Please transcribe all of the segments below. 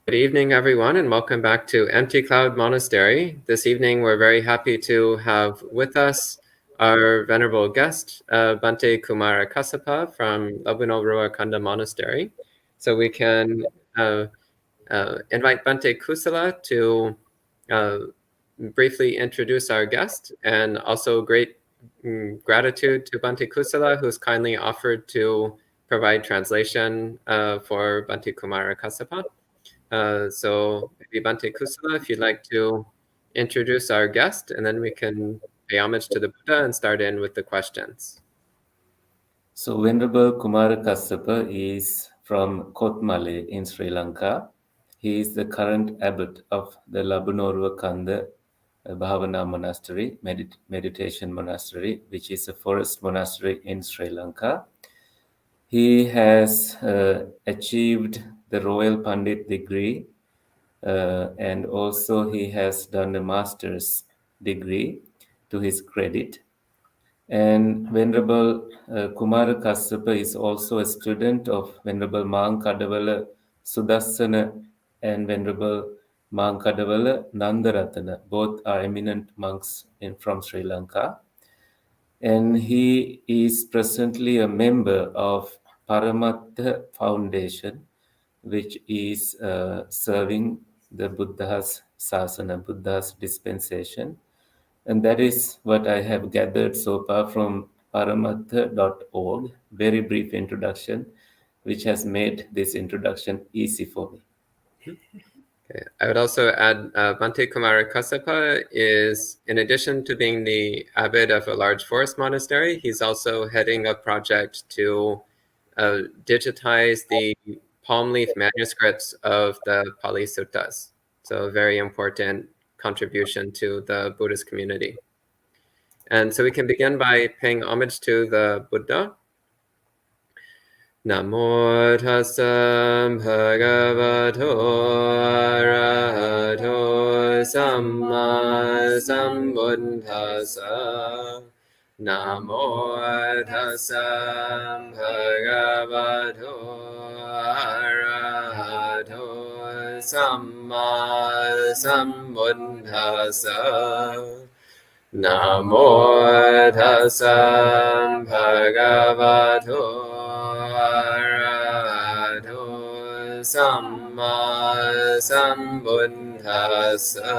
Good evening, everyone, and welcome back to Empty Cloud Monastery. This evening, we're very happy to have with us our venerable guest, Bhante Kumara Kassapa from Labuno Rua Kanda Monastery. So we can invite Bhante Kusala to briefly introduce our guest, and also great gratitude to Bhante Kusala, who's kindly offered to provide translation for Bhante Kumara Kassapa. So maybe Bhante Kusala, if you'd like to introduce our guest, and then we can pay homage to the Buddha and start in with the questions. So Venerable Kumara Kassapa is from Kothmale in Sri Lanka. He is the current abbot of the Labunorua Kanda Bhavana Monastery, meditation monastery, which is a forest monastery in Sri Lanka. He has achieved the Royal Pandit degree and also he has done a master's degree to his credit. And Venerable Kumara Kassapa is also a student of Venerable Mankadavala Sudassana and Venerable Mankadavala Nandaratana. Both are eminent monks from Sri Lanka. And he is presently a member of Paramattha Foundation, which is serving the Buddha's Sasana, Buddha's dispensation. And that is what I have gathered so far from paramatha.org. Very brief introduction, which has made this introduction easy for me. Okay. I would also add Bhante Kumara Kassapa is, in addition to being the abbot of a large forest monastery, he's also heading a project to digitize the palm leaf manuscripts of the Pali Suttas. So a very important contribution to the Buddhist community. And so we can begin by paying homage to the Buddha. Namo tassa bhagavato arahato samma sambuddhassa. Namo tassa bhagavato arahato samma sambuddhassa. Namo tassa bhagavato arahato samma sambuddhassa.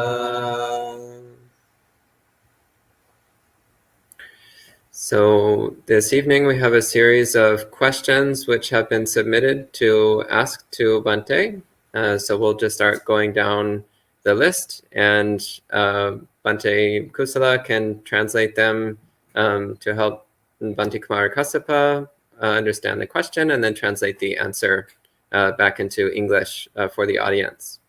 So this evening we have a series of questions which have been submitted to ask to Bhante. So we'll just start going down the list, and Bhante Kusala can translate them to help Bhante Kumara Kassapa understand the question and then translate the answer back into English for the audience.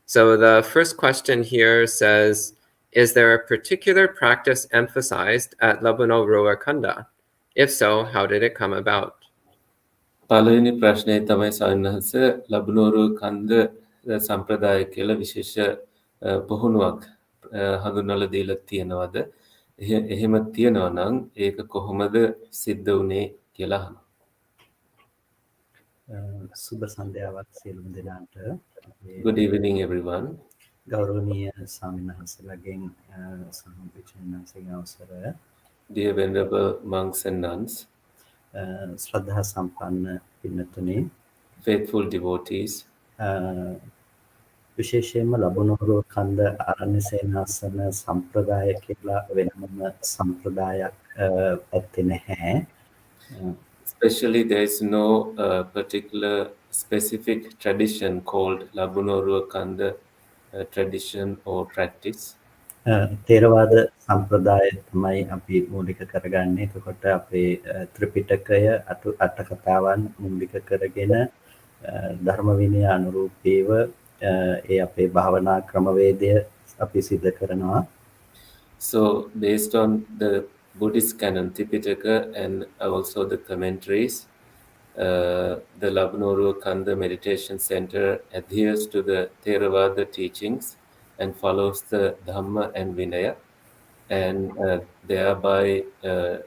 So the first question here says, is there a particular practice emphasized at Labuno Rua Kanda? If so, how did it come about? පළවෙනි ප්‍රශ්නය තමයි සවන්නහස ලබුනෝරුව කන්ද සම්ප්‍රදාය කියලා විශේෂ පුහුණුවක් හඳුන්වලා දීලා තියෙනවද? එහෙම තියෙනවා නම් ඒක කොහොමද සිද්ධ වුනේ කියලා අහනවා. සුබ සන්ධ්‍යාවක් සියලුම දෙනාට. Good evening everyone. ගෞරවනීය ස්වාමීන් වහන්සේලාගෙන් සම්පූර්ණ අවසර. Dear venerable monks and nuns, ශ්‍රද්ධා සම්පන්න පින්තුනි, faithful devotees, විශේෂයෙන්ම ලබුනෝරුව කන්ද ආරණ්‍ය සේනාසන සම්ප්‍රදාය කියලා වෙනම සම්ප්‍රදායක් ඇත්තේ නැහැ. Especially there is no particular specific tradition called Labunorua Kanda tradition or practice. තේරවාද සම්ප්‍රදාය තමයි අපි මූලික කරගන්නේ. එතකොට අපේ ත්‍රිපිටකය අට කතාවන් මූලික කරගෙන ධර්ම විනය අනුරූපීව ඒ අපේ භාවනා ක්‍රමවේදය අපි සිද්ධ කරනවා. So based on the Buddhist canon Tipitaka and also the commentaries, the Labunorua Kanda Meditation Center adheres to the Theravada teachings and follows the Dhamma and Vinaya, and thereby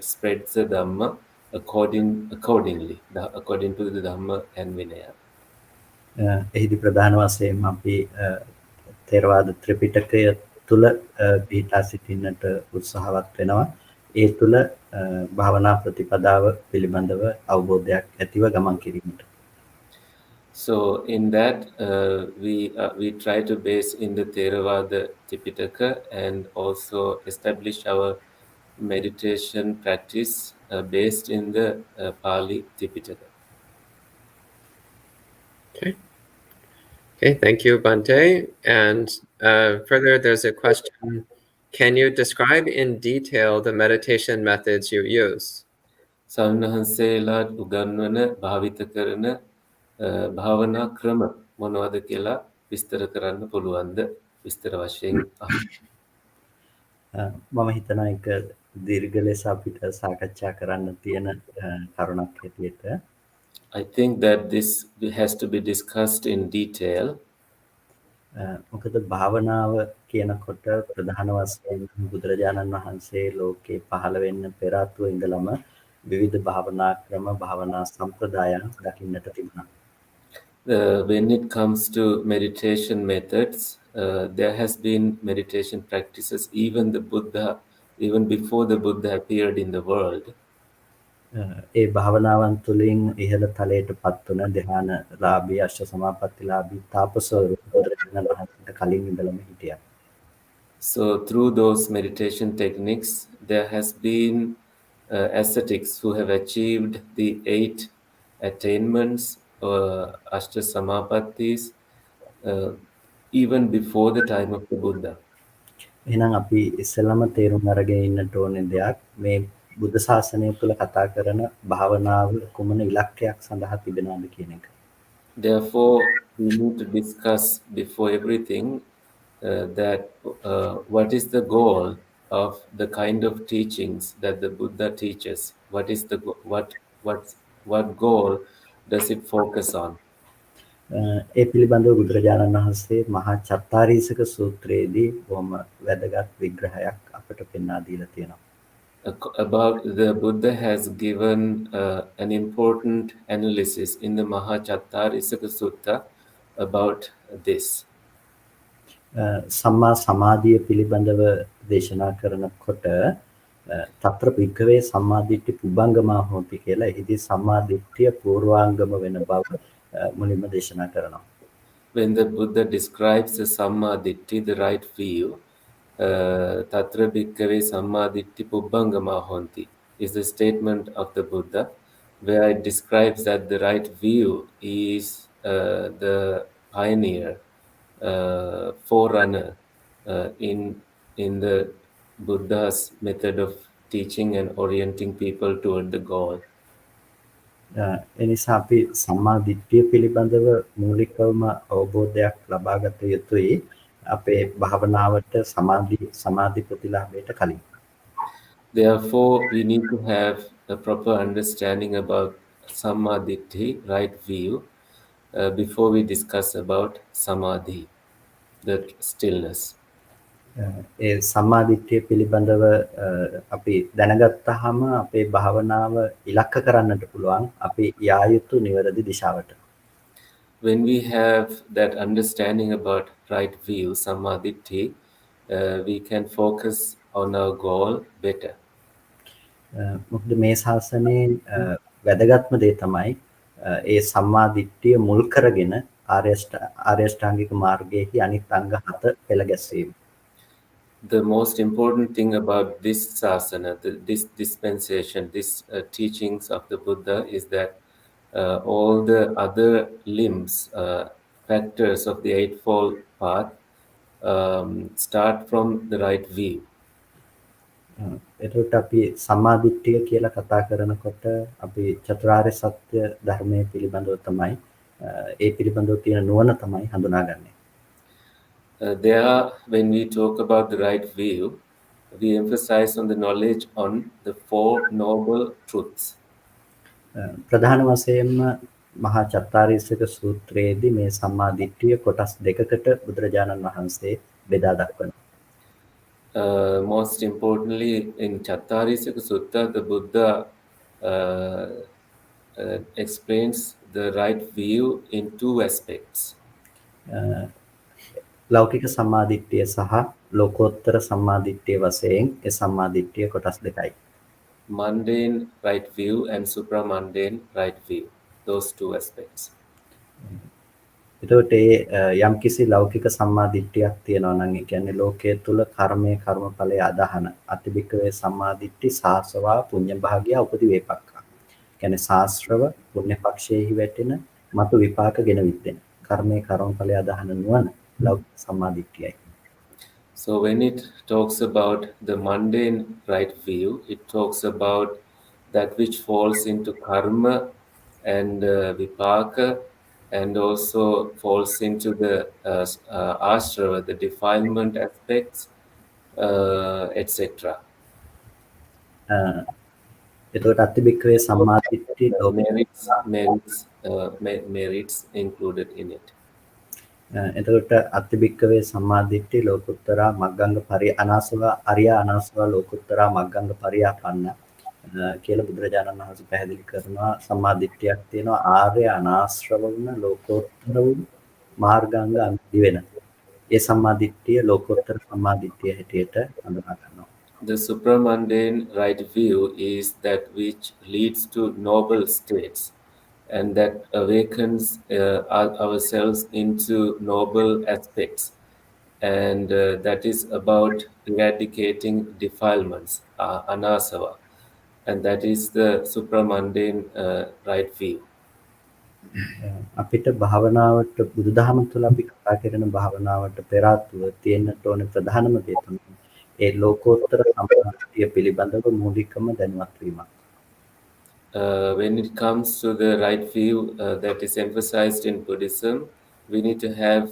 spreads the Dhamma accordingly, according to the Dhamma and Vinaya. එහිදී ප්‍රධාන වශයෙන් අපි ථේරවාද ත්‍රිපිටකය තුල පිහිටා සිටින්නට උත්සාහවත් වෙනවා. ඒ තුල භාවනා ප්‍රතිපදාව පිළිබඳව අවබෝධයක් ඇතිව ගමන් කිරීමට. So in that, we try to base in the Theravada Tipitaka and also establish our meditation practice based in the Pali Tipitaka. Okay, thank you, Bante. And further, there's a question. Can you describe in detail the meditation methods you use? සවන්හන්සේලා උගන්වන භාවිත කරන භාවනා ක්‍රම මොනවද කියලා විස්තර කරන්න පුළුවන්ද විස්තර වශයෙන් මම හිතනවා එක දීර්ඝ ලෙස අපිට සාකච්ඡා කරන්න තියෙන කරුණක් හැටියට I think that this has to be discussed in detail. මොකද භාවනාව කියනකොට ප්‍රධාන වශයෙන් බුදුරජාණන් වහන්සේ ලෝකේ පහළ වෙන්න පෙර ආතුව ඉඳලම විවිධ භාවනා ක්‍රම භාවනා සම්ප්‍රදායන් දකින්නට තිබුණා. When it comes to meditation methods, there has been meditation practices even before the Buddha appeared in the world. ඒ භාවනාවන් තුළින් ඉහළ තලයට පත් වන ධ්‍යානලාභී අෂ්ට සමාපත්තිලාභී තාපසවරු බුදුරජාණන් වහන්සේට කලින් ඉඳලම හිටියා. So through those meditation techniques, there has been ascetics who have achieved the 8 attainments, Ashta Samapattis, even before the time of the Buddha. එහෙනම් අපි ඉස්සෙල්ලාම තේරුම් අරගෙන ඉන්නට ඕනේ දෙයක් මේ බුද්ධ ශාසනය තුළ කතා කරන භාවනාව කුමන ඉලක්කයක් සඳහා තිබෙනවද කියන එක. Therefore, we need to discuss before everything that what is the goal of the kind of teachings that the Buddha teaches? What goal does it focus on? ඒ පිළිබඳව බුදුරජාණන් වහන්සේ මහා චත්තාරීසක සූත්‍රයේදී බොහොම වැදගත් විග්‍රහයක් අපට පෙන්වා දීලා තියෙනවා. About the Buddha has given an important analysis in the Mahachattārisaka Sutta about this. සම්මා සමාධිය පිළිබඳව දේශනා කරනකොට తත්‍ර භික්ඛවේ සම්මාදිට්ඨි පුබ්බංගමා හෝති කියලා එහිදී සම්මාදිට්ඨිය පූර්වාංගම වෙන බව මුලින්ම දේශනා කරනවා. When the Buddha describes the Sammaditthi, the right view, Tatra Bhikkave Sammaditthi Pubbangama Honti is the statement of the Buddha, where it describes that the right view is the pioneer, forerunner in the Buddha's method of teaching and orienting people toward the goal. එනිසා අපි සම්මා දිට්ඨිය පිළිබඳව මූලිකවම අවබෝධයක් ලබා ගත යුතුයි අපේ භාවනාවට සමාධි ප්‍රතිලාභයට කලින්. Therefore, we need to have a proper understanding about Sammaditthi, right view, before we discuss about Samadhi, the stillness. ඒ සම්මා දිට්ඨිය පිළිබඳව අපි දැනගත්තාම අපේ භාවනාව ඉලක්ක කරන්නට පුළුවන් අපි යා යුතු නිවැරදි දිශාවට. When we have that understanding about right view, Sammaditthi, we can focus on our goal better. මොකද මේ ශාසනයේ වැදගත්ම දේ තමයි ඒ සම්මා දිට්ඨිය මුල් කරගෙන ආර්ය අෂ්ටාංගික මාර්ගයේහි අනිත් අංග 7 පෙළ ගැස්වීම. The most important thing about this sasana, this dispensation, this teachings of the Buddha is that all the other limbs, factors of the Eightfold Path start from the right view. එතකොට අපි සම්මා දිට්ඨිය කියලා කතා කරනකොට අපි චතුරාර්ය සත්‍ය ධර්මයේ පිළිබඳව තමයි ඒ පිළිබඳව තියෙන නුවණ තමයි හඳුනාගන්නේ. There, when we talk about the right view, we emphasize on the knowledge on the Four Noble Truths. ප්‍රධාන වශයෙන්ම මහා චත්තාරීසක සූත්‍රයේදී මේ සම්මා දිට්ඨිය කොටස් දෙකකට බුදුරජාණන් වහන්සේ බෙදා දක්වනවා. Most importantly, in Chattarisaka Sutta, the Buddha explains the right view in two aspects. ලෞකික සම්මාදිට්ඨිය සහ ලෝකෝත්තර සම්මාදිට්ඨිය වශයෙන් ඒ සම්මාදිට්ඨිය කොටස් දෙකයි. Mundane right view and supramundane right view, those two aspects. එතකොට යම්කිසි ලෞකික සම්මාදිට්ඨියක් තියෙනවා නම් ඒ කියන්නේ ලෝකයේ තුල කර්මයේ කර්මඵලයේ අදහන අතිබික්කවේ සම්මාදිට්ඨි සාස්වා පුඤ්ඤ භාගිය උපදි වේපක්ඛා. කියන්නේ ශාස්ත්‍රව පුණ්‍ය පක්ෂයේහි වැටෙන මතු විපාක ගෙන විද්දෙන කර්මයේ කර්මඵලයේ අදහන නුවණ ලෞකික සම්මාදිට්ඨියයි. So when it talks about the mundane right view, it talks about that which falls into karma and vipaka, and also falls into the ashrava, the defilement aspects, etc. එතකොට අතිබික්කවේ සම්මාදිට්ඨි merits included in it. එතකොට අතිබික්කවේ සම්මාදිට්ඨි ලෝකුත්තරා මග්ගංග පරි අනාසවා අරියා අනාසවා ලෝකුත්තරා මග්ගංග පරියාපන්න කියලා බුදුරජාණන් වහන්සේ පැහැදිලි කරනවා. සම්මාදිට්ඨියක් තියෙනවා ආර්ය අනාශ්‍රව වුණ ලෝකෝත්තර වූ මාර්ගාංග අන්ති වෙන. ඒ සම්මාදිට්ඨිය ලෝකෝත්තර සම්මාදිට්ඨිය හැටියට හඳුනා ගන්නවා. The supramundane right view is that which leads to noble states, and that awakens ourselves into noble aspects, and that is about eradicating defilements, anasava, and that is the supramundane right view. අපිට භාවනාවට බුදුදහම තුළ අපි කතා කරන භාවනාවට පෙර ආතුව තියෙන්නට ඕන ප්‍රධානම දේ තමයි ඒ ලෝකෝත්තර සම්මාදිට්ඨිය පිළිබඳව මූලිකම දැනුවත් වීමක්. When it comes to the right view that is emphasized in Buddhism, we need to have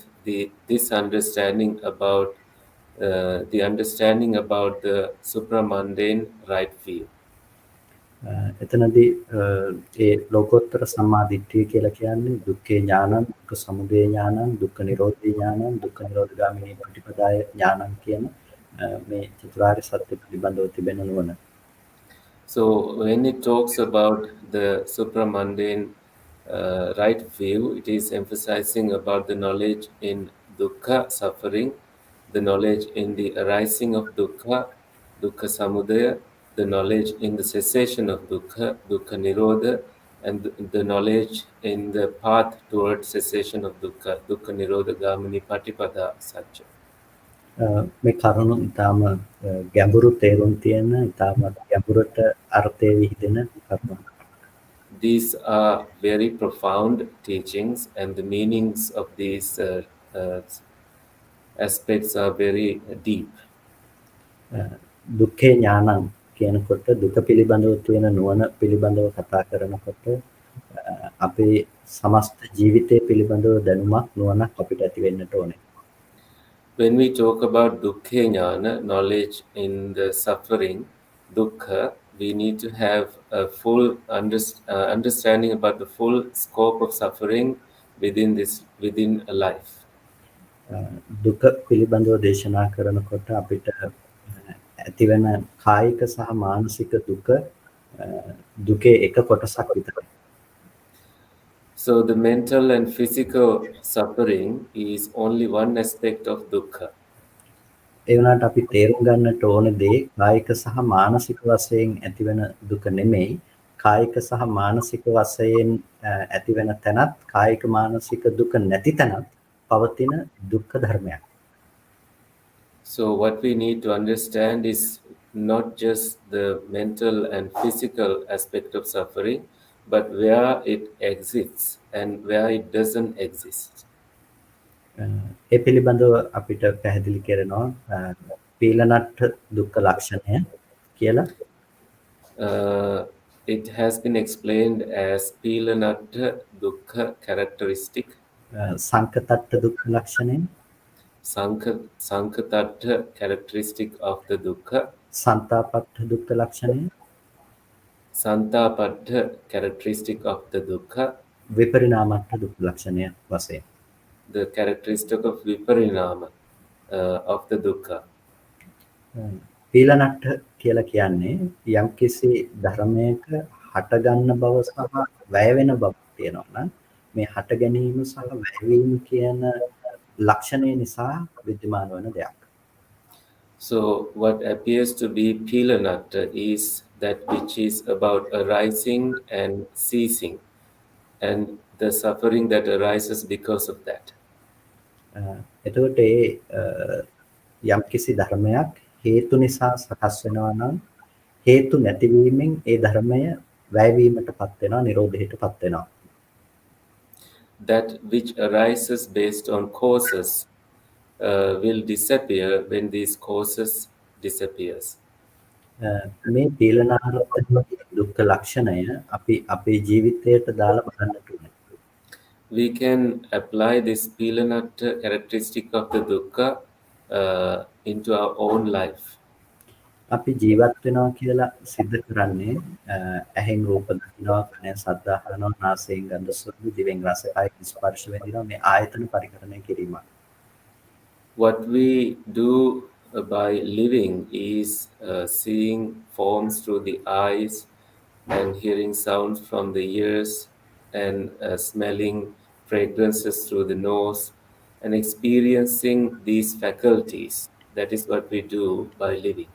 this understanding about the supramundane right view. එතනදී ඒ ලෝකෝත්තර සම්මාදිට්ඨිය කියලා කියන්නේ දුක්ඛේ ඥානං, දුක්ඛ සමුදය ඥානං, දුක්ඛ නිරෝධේ ඥානං, දුක්ඛ නිරෝධගාමිනී ප්‍රතිපදාය ඥානං කියන මේ චතුරාර්ය සත්‍ය පිළිබඳව තිබෙන නුවණ. So when it talks about the supramundane right view, it is emphasizing about the knowledge in dukkha, suffering, the knowledge in the arising of dukkha, dukkha samudaya, the knowledge in the cessation of dukkha, dukkha nirodha, and the knowledge in the path towards cessation of dukkha, dukkha nirodha gamini patipada satya. මේ කරුණු ඊටාම ගැඹුරු තේරුම් තියෙන ඊටාම ගැඹුරට අර්ථය විහිදෙන කරුණු. These are very profound teachings, and the meanings of these aspects are very deep. දුක්ඛේ ඥානං කියනකොට දුක පිළිබඳව තියෙන නුවණ පිළිබඳව කතා කරනකොට අපේ සමස්ත ජීවිතය පිළිබඳව දැනුමක් නුවණක් අපිට ඇති වෙන්නට ඕනේ. When we talk about dukkha jnana, knowledge in the suffering, dukkha, we need to have a full understanding about the full scope of suffering within a life. දුක පිළිබඳව දේශනා කරනකොට අපිට ඇතිවෙන කායික සහ මානසික දුක දුකේ එක කොටසක් විතරයි. So the mental and physical suffering is only one aspect of dukkha. ඒ වුණාට අපි තේරුම් ගන්නට ඕන දේ කායික සහ මානසික වශයෙන් ඇතිවෙන දුක නෙමෙයි, කායික සහ මානසික වශයෙන් ඇතිවෙන තැනත් කායික මානසික දුක නැති තැනත් පවතින දුක්ඛ ධර්මයක්. So what we need to understand is not just the mental and physical aspect of suffering, but where it exists and where it doesn't exist. ඒ පිළිබඳව අපිට පැහැදිලි කරනවා පීලනට්ඨ දුක්ඛ ලක්ෂණය කියලා. It has been explained as Pilanatta dukkha characteristic. සංකතට්ඨ දුක්ඛ ලක්ෂණය. Sankatattha characteristic of the dukkha. සන්තාපට්ඨ දුක්ඛ ලක්ෂණය. Santapattha characteristic of the dukkha. විපරිණාමට්ඨ දුක්ඛ ලක්ෂණය වශයෙන්. The characteristic of viparinama of the dukkha. පීලනට්ඨ කියලා කියන්නේ යම්කිසි ධර්මයක හට ගන්න බව සහ වැය වෙන බව තියෙනවා නම් මේ හට ගැනීම සහ වැයවීම කියන ලක්ෂණය නිසා විද්‍යමාන වන දෙයක්. So, what appears to be Pilanatta is that which is about arising and ceasing, and the suffering that arises because of that. එතකොට යම්කිසි ධර්මයක් හේතු නිසා සකස් වෙනවා නම් හේතු නැතිවීමෙන් ඒ ධර්මය වැයවීමටපත් වෙනවා, නිරෝධයටපත් වෙනවා. That which arises based on causes will disappear when these causes disappears. මේ පීලනාර්ථයේ දුක්ඛ ලක්ෂණය අපි අපේ ජීවිතයට දාලා බලන්නට ඕනේ. We can apply this Pilanatta characteristic of the dukkha into our own life. අපි ජීවත් වෙනවා කියලා සිද්ධ කරන්නේ ඇහෙන් රූප දකිනවා, කනෙන් ශබ්ද අහනවා, නාසයෙන් ගන්ධ සුවඳ, දිවෙන් රස, කයෙන් ස්පර්ශ වෙනවා මේ ආයතන පරිහරණය කිරීම. What we do by living is seeing forms through the eyes and hearing sounds from the ears and smelling fragrances through the nose and experiencing these faculties. That is what we do by living.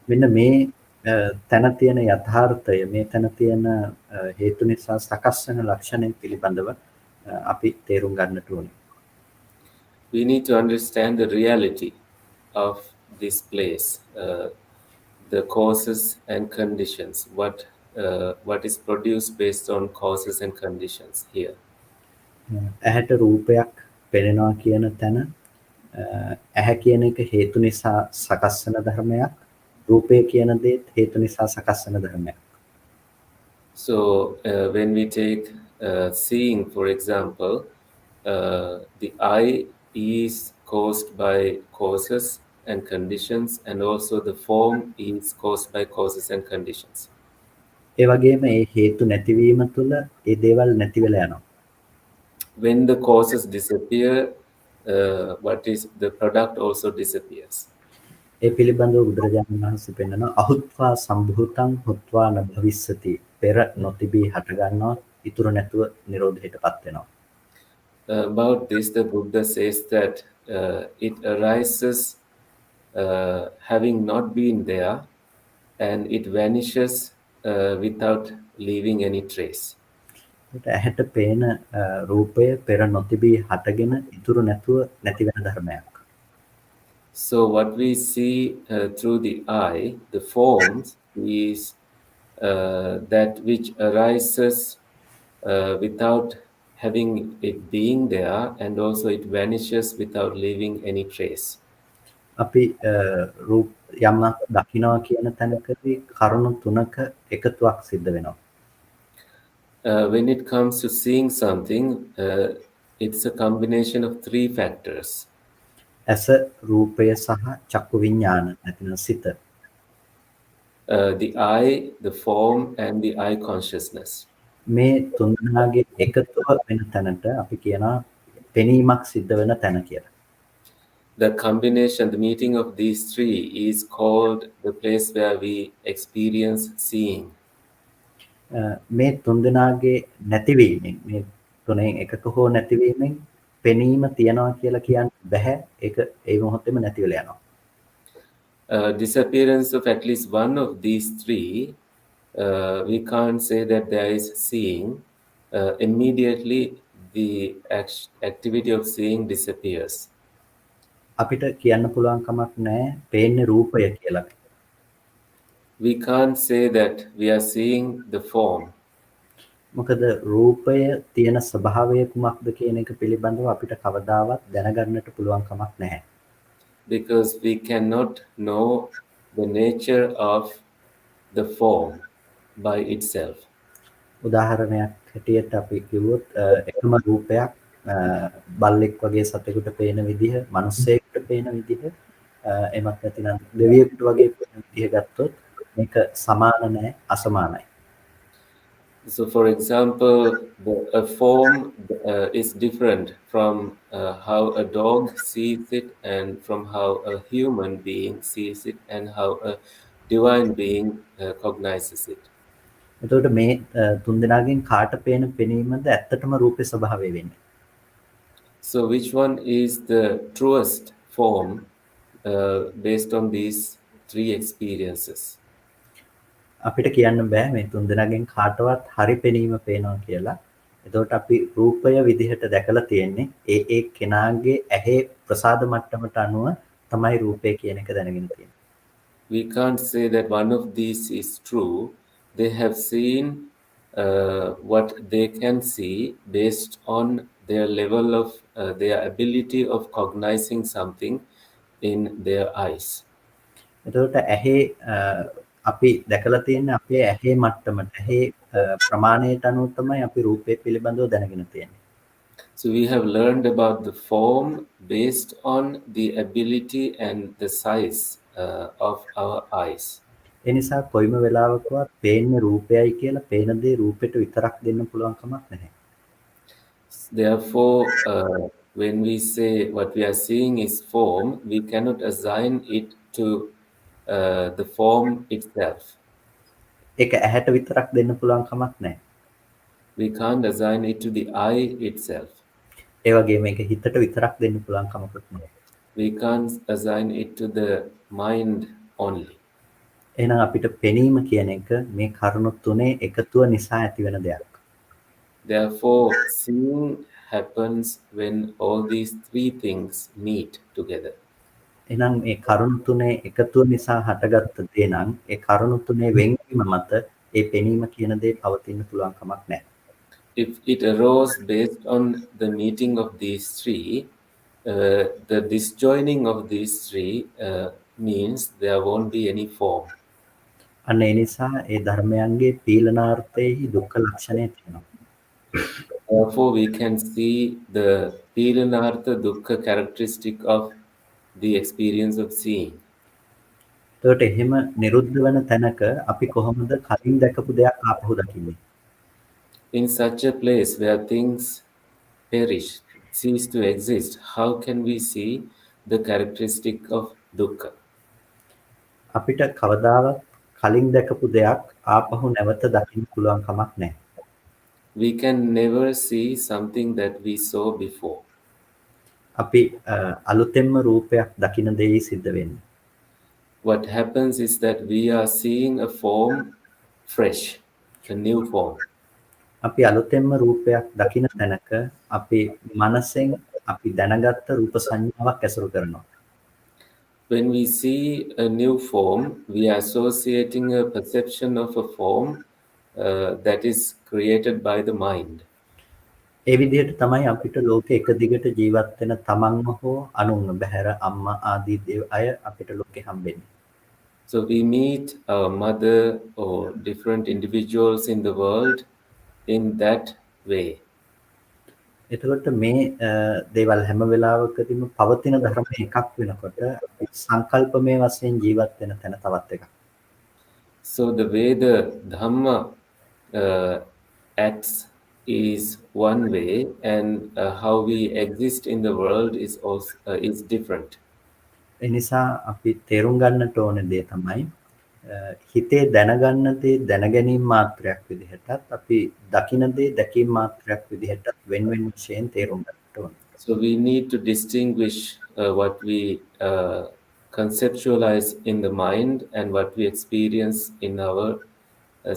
මෙන්න මේ තැන තියෙන යථාර්ථය, මේ තැන තියෙන හේතු නිසා සකස් වෙන ලක්ෂණය පිළිබඳව අපි තේරුම් ගන්නට ඕනේ. We need to understand the reality of this place, the causes and conditions, what is produced based on causes and conditions here. ඇහැට රූපයක් පෙනෙනවා කියන තැන ඇහැ කියන එක හේතු නිසා සකස් වෙන ධර්මයක්, රූපය කියන දේත් හේතු නිසා සකස් වෙන ධර්මයක්. So when we take seeing, for example, the eye is caused by causes and conditions, and also the form is caused by causes and conditions. ඒ වගේම ඒ හේතු නැතිවීම තුළ ඒ දේවල් නැති වෙලා යනවා. When the causes disappear, what is the product also disappears. ඒ පිළිබඳව බුදුරජාණන් වහන්සේ පෙන්නනවා අහුත්වා සම්භූතං හුත්වා න භවිස්සති. පෙර නොතිබී හට ගන්නවා, ඉතුරු නැතුව නිරෝධයටපත් වෙනවා. About this, the Buddha says that it arises having not been there, and it vanishes without leaving any trace. ඇහැට පේන රූපය පෙර නොතිබී හටගෙන ඉතුරු නැතුව නැති වෙන ධර්මයක්. So what we see through the eye, the forms, is that which arises without having it being there, and also it vanishes without leaving any trace. අපි රූප යමක් දකිනවා කියන තැනකදී කරුණු තුනක එකතුවක් සිද්ධ වෙනවා. When it comes to seeing something, it's a combination of three factors. ඇස, රූපය සහ චක්කු විඥාන නැතිනම් සිත. The eye, the form, and the eye consciousness. මේ තුන් දෙනාගේ එකතුව වෙන තැනට අපි කියනවා පෙනීමක් සිද්ධ වෙන තැන කියලා. The combination, the meeting of these three is called the place where we experience seeing. මේ තුන් දෙනාගේ නැතිවීමෙන්, මේ තුනෙන් එකක හෝ නැතිවීමෙන් පෙනීම තියනවා කියලා කියන්න බෑ. ඒක ඒ මොහොතේම නැති වෙලා යනවා. Disappearance of at least one of these three, we can't say that there is seeing. Immediately, the activity of seeing disappears. අපිට කියන්න පුළුවන් කමක් නැහැ පේන්නේ රූපය කියලා. We can't say that we are seeing the form. මොකද රූපය තියෙන ස්වභාවය කුමක්ද කියන එක පිළිබඳව අපිට කවදාවත් දැනගන්නට පුළුවන් කමක් නැහැ. Because we cannot know the nature of the form by itself. උදාහරණයක් හැටියට අපි කිව්වොත් එකම රූපයක් බල්ලෙක් වගේ සතෙකුට පේන විදිහ, මිනිස්සෙකුට පේන විදිහ, එමත් නැතිනම් දෙවියෙකුට වගේ පේන විදිහ ගත්තොත් මේක සමාන නැහැ, අසමානයි. So, for example, a form is different from how a dog sees it, and from how a human being sees it, and how a divine being cognizes it. එතකොට මේ තුන්දෙනාගෙන් කාට පේන පෙනීමද ඇත්තටම රූපේ ස්වභාවය වෙන්නේ? So, which one is the truest form based on these three experiences? අපිට කියන්න බෑ මේ තුන්දෙනාගෙන් කාටවත් හරි පෙනීම පේනවා කියලා. එතකොට අපි රූපය විදිහට දැකලා තියෙන්නේ ඒ කෙනාගේ ඇහි ප්‍රසාද මට්ටමට අනුව තමයි රූපය කියන එක දැනගෙන තියෙන්නේ. We can't say that one of these is true. They have seen what they can see based on their level of their ability of cognizing something in their eyes. එතකොට ඇහි අපි දැකලා තියෙන්නේ අපේ ඇහි මට්ටමට ඇහි ප්‍රමාණයට අනුව තමයි අපි රූපය පිළිබඳව දැනගෙන තියෙන්නේ. So we have learned about the form based on the ability and the size of our eyes. ඒ නිසා කොයිම වෙලාවකවත් පේන්නේ රූපයයි කියලා පේන දේ රූපෙට විතරක් දෙන්න පුළුවන් කමක් නැහැ. Therefore, when we say what we are seeing is form, we cannot assign it to the form itself. ඒක ඇහැට විතරක් දෙන්න පුළුවන් කමක් නැහැ. We can't assign it to the eye itself. ඒ වගේම මේක හිතට විතරක් දෙන්න පුළුවන් කමකුත් නැහැ. We can't assign it to the mind only. එහෙනම් අපිට පෙනීම කියන එක මේ කරුණු තුනේ එකතුව නිසා ඇතිවෙන දෙයක්. Therefore, seeing happens when all these three things meet together. එහෙනම් මේ කරුණු තුනේ එකතුව නිසා හටගත්ත දේ නම් ඒ කරුණු තුනේ වෙන්වීම මත ඒ පෙනීම කියන දේ පවතින්න පුළුවන් කමක් නැහැ. If it arose based on the meeting of these three, the disjoining of these three means there won't be any form. අන්න ඒ නිසා ඒ ධර්මයන්ගේ පීලනාර්ථයේ දුක්ඛ ලක්ෂණය තියෙනවා. Therefore, we can see the Pilanartha Dukkha characteristic of the experience of seeing. එතකොට එහෙම නිරුද්ධ වෙන තැනක අපි කොහොමද කලින් දැකපු දෙයක් ආපහු දකින්නේ? In such a place where things perish, cease to exist, how can we see the characteristic of dukkha? අපිට කවදාවත් කලින් දැකපු දෙයක් ආපහු නැවත දකින්න පුළුවන් කමක් නැහැ. We can never see something that we saw before. අපි අලුතෙන්ම රූපයක් දකින්න දෙයි සිද්ධ වෙන්නේ. What happens is that we are seeing a form fresh, a new form. අපි අලුතෙන්ම රූපයක් දකින්න තැනක අපි මනසෙන් අපි දැනගත්ත රූප සංඥාවක් ඇසුරු කරනවා. When we see a new form, we are associating a perception of a form that is created by the mind. ඒ විදිහට තමයි අපිට ලෝකෙ එක දිගට ජීවත් වෙන තමන්ව හෝ අනුන්ව බහැර අම්මා ආදී අය අපිට ලෝකෙ හම්බෙන්නේ. So we meet our mother or different individuals in the world in that way. එතකොට මේ දේවල් හැම වෙලාවකදීම පවතින ධර්ම එකක් වෙනකොට සංකල්පමය වශයෙන් ජීවත් වෙන තැන තවත් එකක්. So the way the Dhamma acts is one way, and how we exist in the world is different. ඒ නිසා අපි තේරුම් ගන්නට ඕන දේ තමයි හිතේ දැනගන්න දේ දැනගැනීම මාත්‍රයක් විදිහටත් අපි දකින දේ දැකීම මාත්‍රයක් විදිහටත් වෙන වෙන වශයෙන් තේරුම් ගන්නට ඕන. So we need to distinguish what we conceptualize in the mind and what we experience in our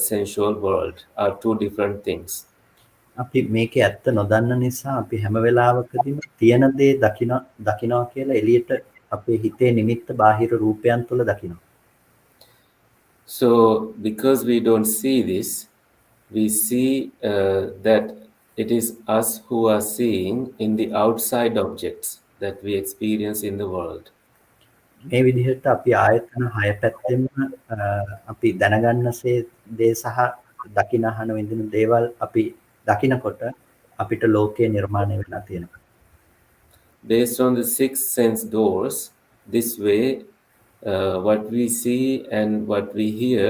sensual world are two different things. අපි මේකේ ඇත්ත නොදන්න නිසා අපි හැම වෙලාවකදීම තියෙන දේ දකිනවා කියලා එළියට අපේ හිතේ නිමිත්ත බාහිර රූපයන් තුළ දකිනවා. So because we don't see this, we see that it is us who are seeing in the outside objects that we experience in the world. මේ විදිහට අපි ආයතන හය පැත්තෙම අපි දැනගන්නසේ දේ සහ දකින අහන විඳින දේවල් අපි දකිනකොට අපිට ලෝකය නිර්මාණය වෙලා තියෙනවා. Based on the 6 sense doors, this way what we see and what we hear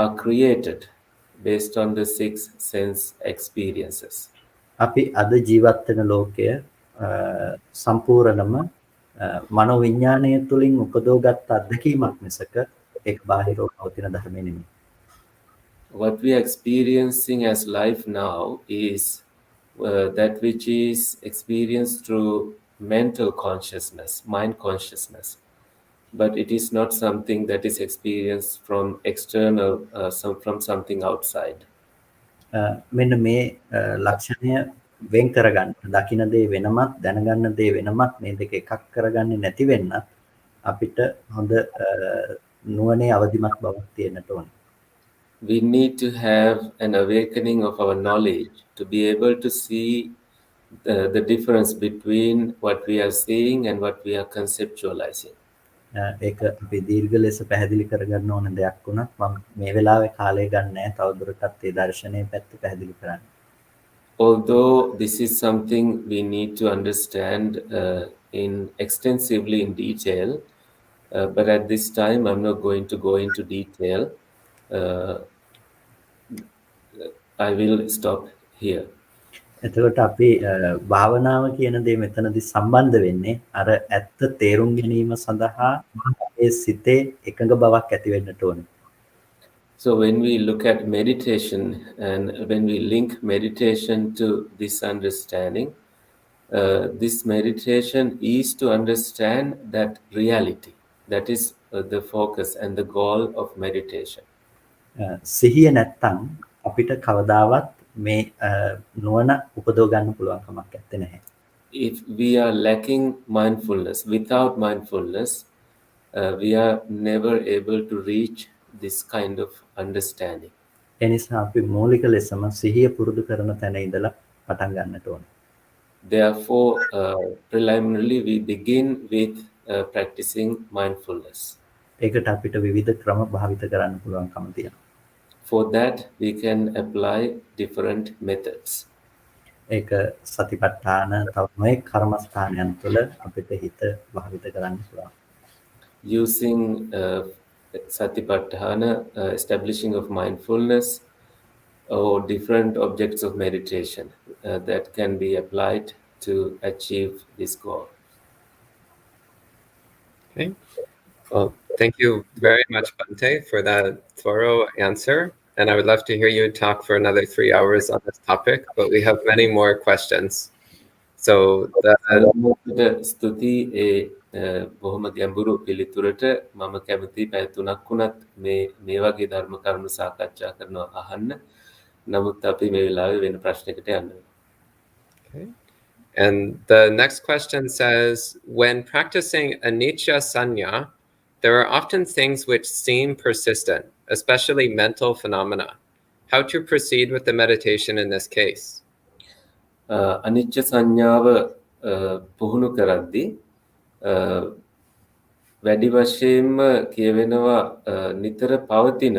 are created based on the 6 sense experiences. අපි අද ජීවත් වෙන ලෝකය සම්පූර්ණම මනෝවිඤ්ඤාණය තුලින් උපදවගත් අත්දැකීමක් මිසක ඒක බාහිරව පවතින ධර්මෙ නෙමෙයි. what we are experiencing as life now is that which is experienced through mental consciousness, mind consciousness. But it is not something that is experienced from external, from something outside. මෙන්න මේ ලක්ෂණය වෙන් කරගන්න දකින දේ වෙනමත් දැනගන්න දේ වෙනමත් මේ දෙක එකක් කරගන්නේ නැති වෙන්නත් අපිට හොඳ නුවණේ අවදිමත් බවක් තියෙන්නට ඕනේ. We need to have an awakening of our knowledge to be able to see the difference between what we are seeing and what we are conceptualizing. ඒක අපි දීර්ඝ ලෙස පැහැදිලි කරගන්න ඕන දෙයක් වුණත් මම මේ වෙලාවේ කාලය ගන්න නැහැ තවදුරටත් ඒ දර්ශනයේ පැත්ත පැහැදිලි කරන්න. Although this is something we need to understand extensively in detail, but at this time I'm not going to go into detail. I will stop here. එතකොට අපි භාවනාව කියන දේ මෙතනදී සම්බන්ධ වෙන්නේ අර ඇත්ත තේරුම් ගැනීම සඳහා ඒ සිතේ එකඟ බවක් ඇති වෙන්නට ඕනේ. So when we look at meditation and when we link meditation to this understanding, this meditation is to understand that reality. That is the focus and the goal of meditation. සිහිය නැත්තම් අපිට කවදාවත් මේ නුවණ උපදව ගන්න පුළුවන් කමක් නැත්තේ නැහැ. If we are lacking mindfulness, without mindfulness, we are never able to reach this kind of understanding. ඒ නිසා අපි මූලික ලෙසම සිහිය පුරුදු කරන තැන ඉඳලා පටන් ගන්නට ඕනේ. Therefore, preliminarily we begin with practicing mindfulness. ඒකට අපිට විවිධ ක්‍රම භාවිත කරන්න පුළුවන්කම තියෙනවා. For that, we can apply different methods. ඒක සතිපට්ඨාන තව නොයෙක් කර්මස්ථානයන් තුළ අපිට හිත භාවිත කරන්න පුළුවන්. Using satipatthana, establishing of mindfulness, or different objects of meditation that can be applied to achieve this goal. Okay. Well, thank you very much, Bante, for that thorough answer. And I would love to hear you talk for another 3 hours on this topic, but we have many more questions. So ස්තුති බොහොම ගැඹුරු පිළිතුරට මම කැමති පැය 3ක් වුණත් මේ වගේ ධර්ම කරුණු සාකච්ඡා කරනවා අහන්න. නමුත් අපි මේ වෙලාවේ වෙන ප්‍රශ්නයකට යනවා. Okay. And the next question says, when practicing anicca sanya, there are often things which seem persistent, especially mental phenomena. How to proceed with the meditation in this case? අනිච්ච සංඥාව පුහුණු කරද්දී වැඩි වශයෙන්ම කියවෙනවා නිතර පවතින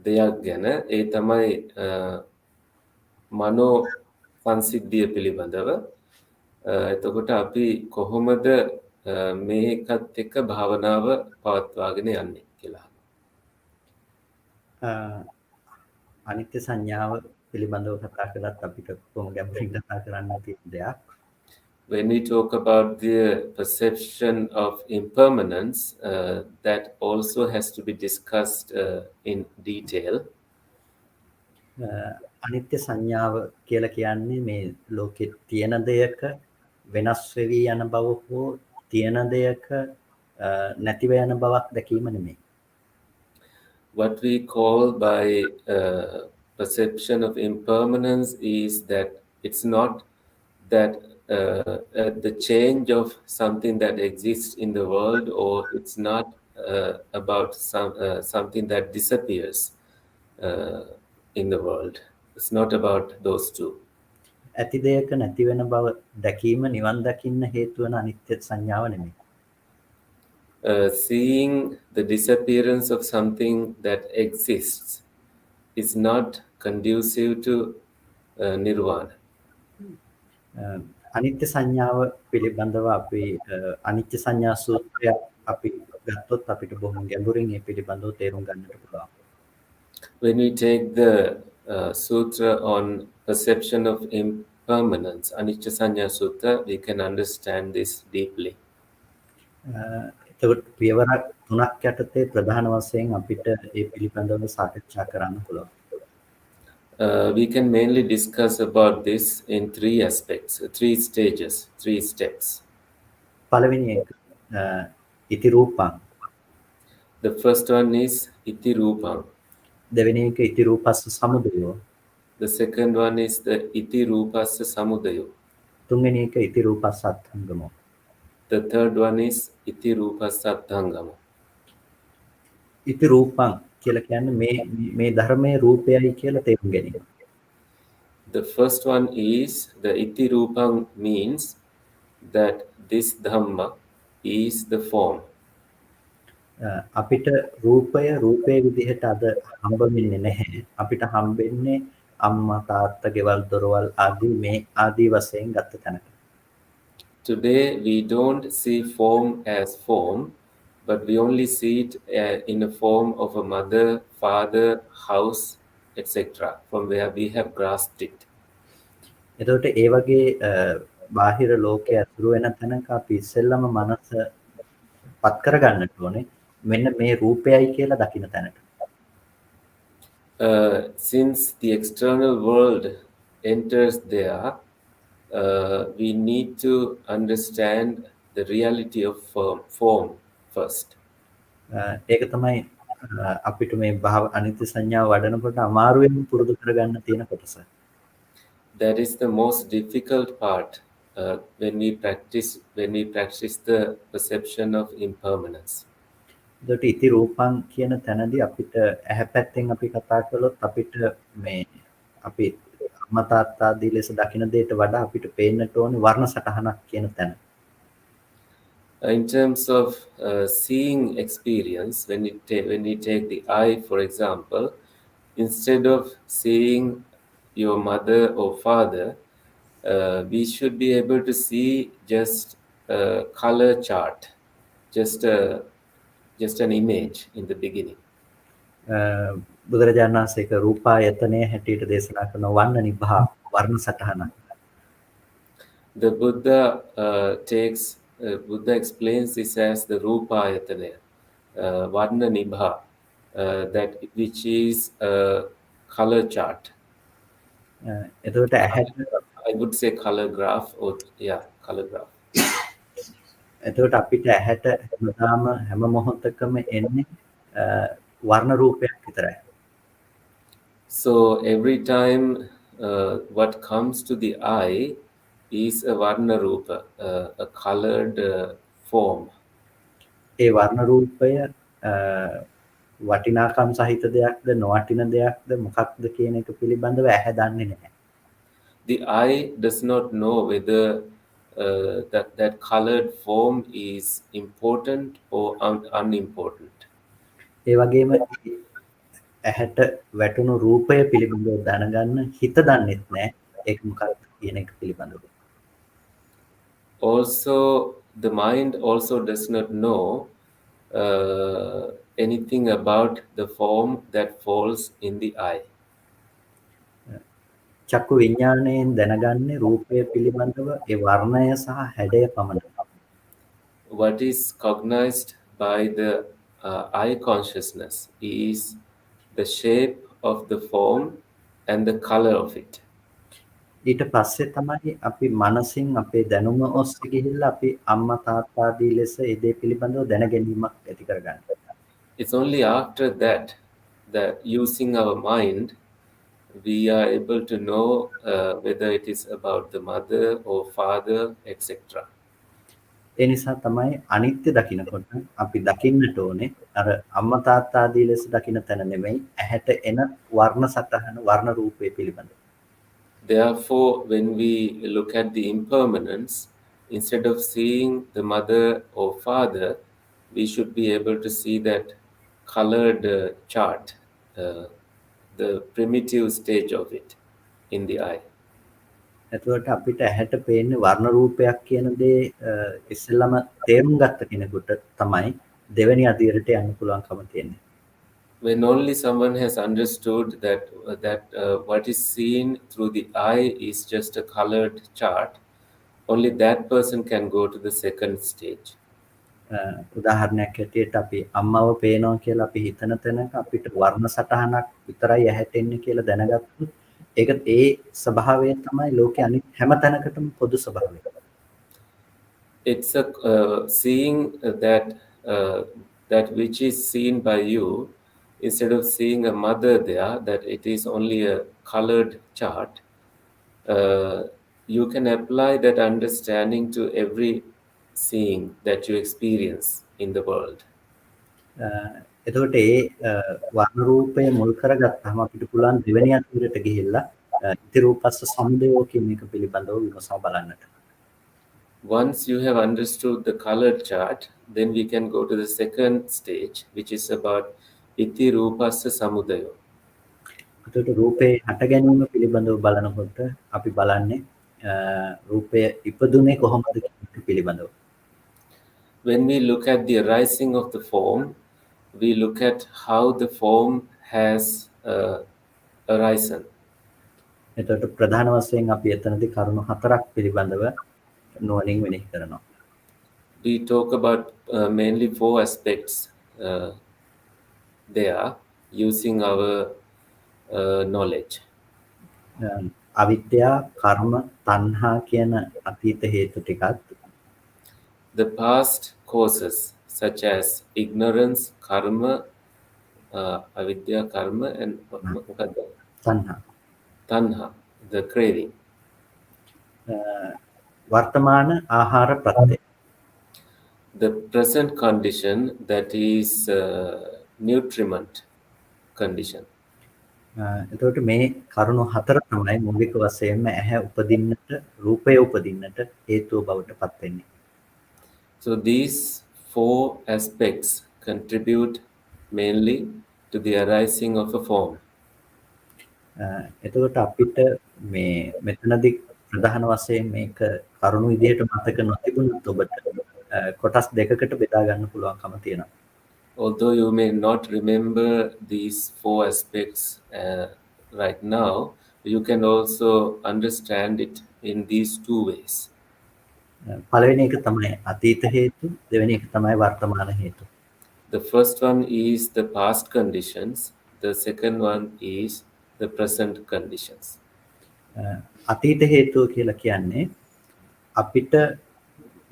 දෙයක් ගැන ඒ තමයි මනෝ සංසිද්ධිය පිළිබඳව. එතකොට අපි කොහොමද මේකත් එක්ක භාවනාව පවත්වාගෙන යන්නේ කියලා. අනිත්‍ය සංඥාව පිළිබඳව කතා කළත් අපිට කොහොම ගැඹුරින් කතා කරන්න තියෙන දෙයක්. When we talk about the perception of impermanence, that also has to be discussed in detail. අනිත්‍ය සංඥාව කියලා කියන්නේ මේ ලෝකෙ තියෙන දෙයක වෙනස් වෙවි යන බව හෝ තියෙන දෙයක නැතිව යන බවක් දැකීම නෙමෙයි. What we call by perception of impermanence is that it's not that the change of something that exists in the world, or it's not about something that disappears in the world. It's not about those two. ඇති දෙයක නැති වෙන බව දැකීම නිවන් දකින්න හේතු වන අනිත්‍ය සංඥාව නෙමෙයි. Seeing the disappearance of something that exists is not conducive to nirvana. අනිත්‍ය සංඥාව පිළිබඳව අපි අනිත්‍ය සංඥා සූත්‍රය අපි ගත්තොත් අපිට බොහොම ගැඹුරින් මේ පිළිබඳව තේරුම් ගන්නට පුළුවන්. When we take the sutra on perception of impermanence, Anicca Sanya Sutta, we can understand this deeply. එතකොට පියවර 3ක් යටතේ ප්‍රධාන වශයෙන් අපිට ඒ පිළිබඳව සාකච්ඡා කරන්න පුළුවන්. We can mainly discuss about this in three aspects, three stages, three steps. පළවෙනි එක ඉති රූපං. The first one is iti rupam. දෙවෙනි එක ඉති රූපස්ස සමුදයෝ. The second one is the iti rupassa samudayo. තුන්වෙනි එක ඉති රූපස්ස අත්ථංගමෝ. The third one is iti rupassa atthangama. ඉති රූපං කියලා කියන්නේ මේ ධර්මයේ රූපයයි කියලා තේරුම් ගැනීම. The first one is the iti rupam means that this dhamma is the form. අපිට රූපයේ විදිහට අද හම්බ වෙන්නේ නැහැ. අපිට හම්බෙන්නේ අම්මා තාත්තා ගෙවල් දොරවල් ආදී මේ ආදී වශයෙන් ගත තැනක. Today we don't see form as form, but we only see it in the form of a mother, father, house, etc. from where we have grasped it. එතකොට ඒ වගේ බාහිර ලෝකයේ අතුරු වෙන තැනක අපි ඉස්සෙල්ලම මනස පත් කරගන්නට ඕනේ. මෙන්න මේ රූපයයි කියලා දකින්න තැනට. Since the external world enters there, we need to understand the reality of form first. ඒක තමයි අපිට මේ භාව අනිත්‍ය සංඥාව වඩනකොට අමාරුවෙන් පුරුදු කරගන්න තියෙන කොටස. That is the most difficult part when we practice the perception of impermanence. එතකොට ඉති රූපං කියන තැනදී අපිට ඇහැ පැත්තෙන් අපි කතා කළොත් අපිට මේ අපි අම්මා තාත්තා ආදී ලෙස දකින දෙයට වඩා අපිට පේන්නට ඕනේ වර්ණ සටහනක් කියන තැන. In terms of seeing experience, when we take the eye, for example, instead of seeing your mother or father, we should be able to see just a color chart, just an image in the beginning. බුදුරජාණන් වහන්සේ ඒක රූපායතනයේ හැටියට දේශනා කරන වර්ණ නිභා වර්ණ සටහනක්. The Buddha explains this as the rupayatana, varna nibha, that which is a color chart. එතකොට ඇහැට I would say color graph or color graph. එතකොට අපිට ඇහැට හැමදාම හැම මොහොතකම එන්නේ වර්ණ රූපයක් විතරයි. So every time what comes to the eye is a varna rupa, a colored form. ඒ වර්ණ රූපය වටිනාකම් සහිත දෙයක්ද නොවටින දෙයක්ද මොකක්ද කියන එක පිළිබඳව ඇහැ දන්නේ නැහැ. The eye does not know whether that colored form is important or unimportant. ඒ වගේම ඇහැට වැටුණු රූපය පිළිබඳව දැනගන්න හිත දන්නෙත් නැහැ. ඒක මොකක්ද කියන එක පිළිබඳව. Also, the mind also does not know anything about the form that falls in the eye. චක්කු විඥාණයෙන් දැනගන්නේ රූපය පිළිබඳව ඒ වර්ණය සහ හැඩය පමණයි. What is cognized by the eye consciousness is the shape of the form and the color of it. ඊට පස්සේ තමයි අපි මනසින් අපේ දැනුම ඔස්සේ ගිහිල්ලා අපි අම්මා තාත්තා ආදී ලෙස ඒ දේ පිළිබඳව දැනගැනීමක් ඇති කරගන්නේ. It's only after that using our mind we are able to know whether it is about the mother or father, etc. ඒ නිසා තමයි අනිත්‍ය දකින්නකොට අපි දකින්නට ඕනේ අර අම්මා තාත්තා ආදී ලෙස දකින්න තැන නෙමෙයි ඇහැට එන වර්ණ සටහන වර්ණ රූපය පිළිබඳව. Therefore, when we look at the impermanence, instead of seeing the mother or father, we should be able to see that colored chart, the primitive stage of it in the eye. එතකොට අපිට ඇහැට පේන්නේ වර්ණ රූපයක් කියන දේ ඉස්සෙල්ලාම තේරුම් ගත්ත කෙනෙකුට තමයි දෙවෙනි අදියරට යන්න පුළුවන්කම තියෙන්නේ. When only someone has understood that what is seen through the eye is just a colored chart, only that person can go to the second stage. උදාහරණයක් හැටියට අපි අම්මව පේනවා කියලා අපි හිතන තැනක අපිට වර්ණ සටහනක් විතරයි ඇහැට එන්නේ කියලා දැනගත්තොත් ඒක ඒ ස්වභාවය තමයි ලෝකයේ අනිත් හැම තැනකටම පොදු ස්වභාවය. It's a seeing that which is seen by you, instead of seeing a mother there, that it is only a colored chart. You can apply that understanding to every seeing that you experience in the world. එතකොට ඒ වර්ණ රූපය මුල් කරගත්තාම අපිට පුළුවන් දෙවෙනි අතුරට ගිහිල්ලා ඉති රූපස්ස සමුදයෝ කියන එක පිළිබඳව විමසා බලන්නට. Once you have understood the colored chart, then we can go to the second stage, which is about iti rupassa samudayo. එතකොට රූපේ හට ගැනීම පිළිබඳව බලනකොට අපි බලන්නේ රූපය ඉපදුනේ කොහොමද කියන එක පිළිබඳව. When we look at the arising of the form, we look at how the form has arisen. එතකොට ප්‍රධාන වශයෙන් අපි එතනදී කරුණු හතරක් පිළිබඳව නුවණින් මෙනෙහි කරනවා. We talk about mainly four aspects there using our knowledge. අවිද්‍යා, කර්ම, තණ්හා කියන අතීත හේතු ටිකත් the past causes such as ignorance, karma, avidya, karma, and tanha, the craving. වර්තමාන ආහාර ප්‍රත්‍ය. The present condition, that is nutriment condition. එතකොට මේ කරුණු හතර තමයි මූලික වශයෙන්ම ඇහැ උපදින්නට, රූපය උපදින්නට හේතුව බවට පත් වෙන්නේ. So these four aspects contribute mainly to the arising of a form. එතකොට අපිට මේ මෙතනදී ප්‍රධාන වශයෙන් මේක කරුණු විදිහට මතක නොතිබුණත් ඔබට කොටස් දෙකකට බෙදා ගන්න පුළුවන්කම තියෙනවා. Although you may not remember these four aspects right now, you can also understand it in these two ways. පළවෙනි එක තමයි අතීත හේතු, දෙවෙනි එක තමයි වර්තමාන හේතු. The first one is the past conditions, the second one is the present conditions. අතීත හේතුව කියලා කියන්නේ අපිට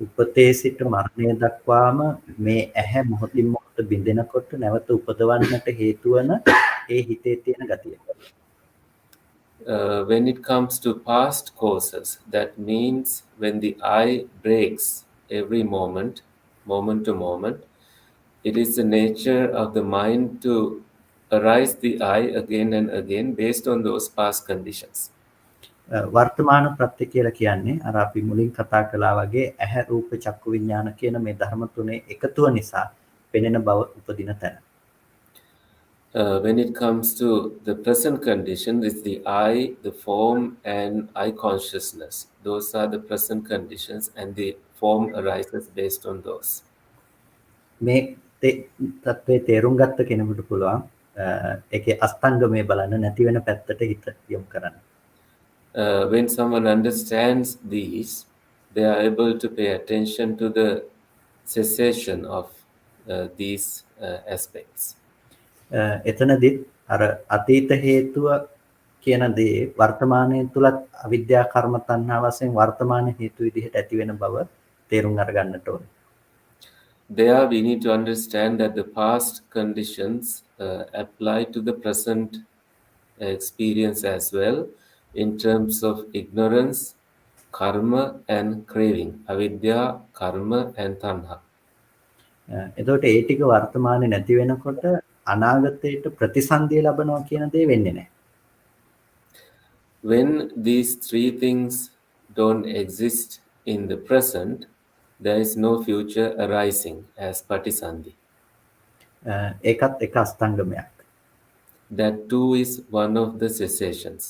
උපතේ සිට මරණය දක්වාම මේ ඇහැ මොහොතින් මොහොත බිඳෙනකොට නැවත උපදවන්නට හේතු වන ඒ හිතේ තියෙන ගතිය. When it comes to past causes, that means when the eye breaks every moment, moment to moment, it is the nature of the mind to arise the eye again and again based on those past conditions. වර්තමාන ප්‍රත්‍ය කියලා කියන්නේ අර අපි මුලින් කතා කළා වගේ ඇහැ රූප චක්කු විඥාන කියන මේ ධර්ම තුනේ එකතුව නිසා පෙනෙන බව උපදින තැන. When it comes to the present condition, is the eye, the form, and eye consciousness. Those are the present conditions, and the form arises based on those. මේ තත්ත්වයේ තේරුම් ගත්ත කෙනෙකුට පුළුවන් ඒකේ අස්තංගමේ බලන්න නැති වෙන පැත්තට හිත යොමු කරන්න. When someone understands these, they are able to pay attention to the cessation of these aspects. එතනදිත් අර අතීත හේතුව කියන දේ වර්තමානයේ තුලත් අවිද්‍යා කර්ම තණ්හා වශයෙන් වර්තමාන හේතු විදිහට ඇති වෙන බව තේරුම් අරගන්නට ඕනේ. There we need to understand that the past conditions apply to the present experience as well, in terms of ignorance, karma, and craving, avidya, karma, and tanha. එතකොට ඒ ටික වර්තමානයේ නැති වෙනකොට අනාගතයට ප්‍රතිසන්දිය ලබනවා කියන දේ වෙන්නේ නැහැ. When these three things don't exist in the present, there is no future arising as patisandhi. ඒකත් එක අස්තංගමයක්. That too is one of the cessations.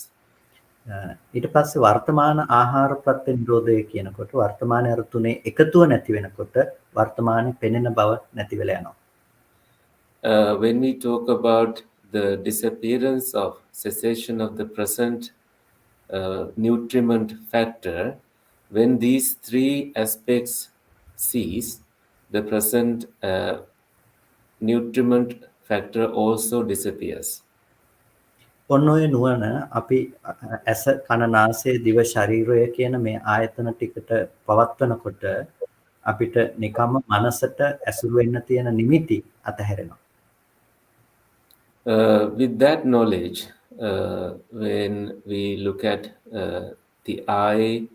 ඊට පස්සේ වර්තමාන ආහාර ප්‍රත්‍ය නිරෝධය කියනකොට වර්තමානයේ අර තුනේ එකතුව නැති වෙනකොට වර්තමානයේ පෙනෙන බව නැති වෙලා යනවා. When we talk about the disappearance of cessation of the present nutriment factor, when these three aspects cease, the present nutriment factor also disappears. ඔන්න ඔය නුවණ අපි ඇස කන නාසය දිව ශරීරය කියන මේ ආයතන ටිකට පවත්වනකොට අපිට නිකම්ම මනසට ඇසුරු වෙන්න තියෙන නිමිති අතහැරෙනවා. With that knowledge, when we look at the eye,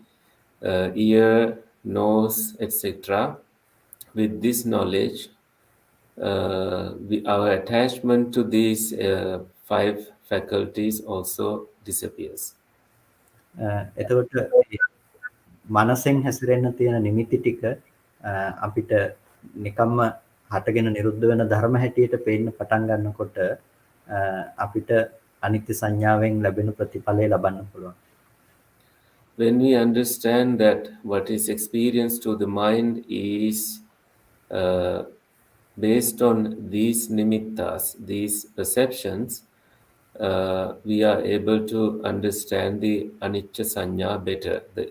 ear, nose, etc., with this knowledge, our attachment to these five faculties also disappears. එතකොට මනසෙන් හැසිරෙන්න තියෙන නිමිති ටික අපිට නිකම්ම හටගෙන නිරුද්ධ වෙන ධර්ම හැටියට පේන්න පටන් ගන්නකොට අපිට අනිත්‍ය සංඥාවෙන් ලැබෙන ප්‍රතිඵලය ලබන්න පුළුවන්. When we understand that what is experienced to the mind is based on these nimittas, these perceptions, we are able to understand the anicca sanya better, the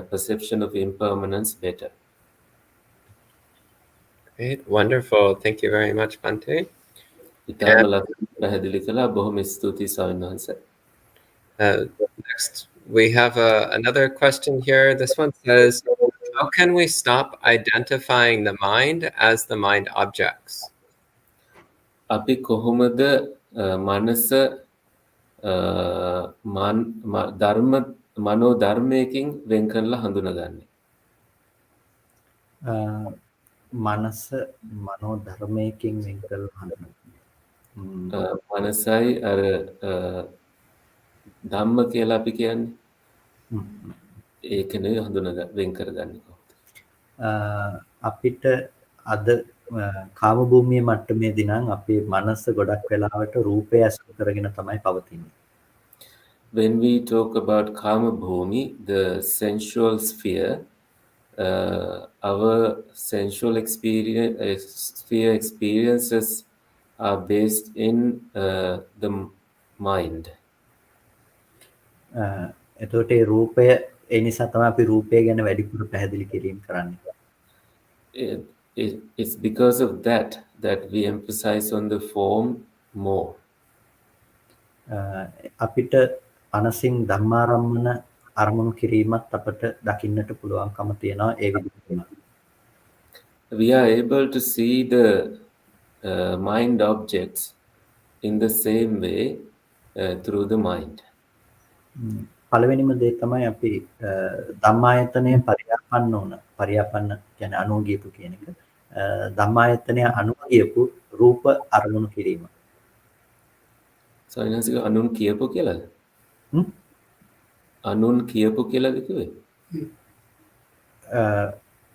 perception of impermanence better. Great, wonderful. Thank you very much, Bante. ඉතාම ලස්සනට පැහැදිලි කළා. බොහොම ස්තුතියි ස්වාමීන් වහන්සේ. Next, we have another question here. This one says, how can we stop identifying the mind as the mind objects? අපි කොහොමද මනස මනෝ ධර්මයකින් වෙන් කරලා හඳුනගන්නේ? මනස මනෝ ධර්මයකින් වෙන් කරලා හඳුනගන්නේ. මනසයි අර ධම්ම කියලා අපි කියන්නේ. ඒක නෙවෙයි වෙන් කරගන්නේ කොහොමද? අපිට අද කාම භූමියේ මට්ටමේදී නම් අපේ මනස ගොඩක් වෙලාවට රූපය ඇසුරු කරගෙන තමයි පවතින්නේ. When we talk about Kama Bhumi, the sensual sphere, our sensual sphere experiences are based in the mind. එතකොට ඒ රූපය ඒ නිසා තමයි අපි රූපය ගැන වැඩිපුර පැහැදිලි කිරීම කරන්නේ. It's because of that we emphasize on the form more. අපිට අනසින් ධම්මාරම්මන අරමුණු කිරීමත් අපට දකින්නට පුළුවන්කම තියෙනවා ඒ විදිහටම. We are able to see the mind objects in the same way through the mind. පළවෙනිම දේ තමයි අපි ධම්මායතනය පරියාපන්න කියන්නේ අනුව ගියපු කියන එක. ධම්මායතනය අනුව ගියපු රූප අරමුණු කිරීම. සයින්සික අනුන් කියපු කියලාද? අනුන් කියපු කියලාද කිව්වේ?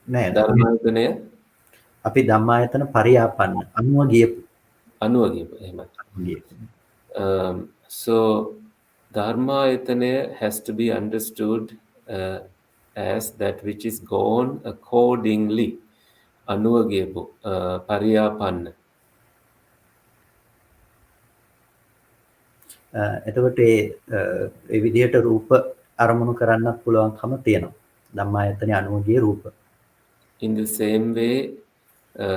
නෑ ධර්මායතනය අපි ධම්මායතන පරියාපන්න අනුව ගියපු එහෙමයි. So Dharmayatana has to be understood as that which is gone accordingly. Anuvagepu, pariyapanna. එතකොට ඒ විදිහට රූප අරමුණු කරන්නත් පුළුවන්කම තියෙනවා. ධම්මායතනේ අනුව ගිය රූප. In the same way,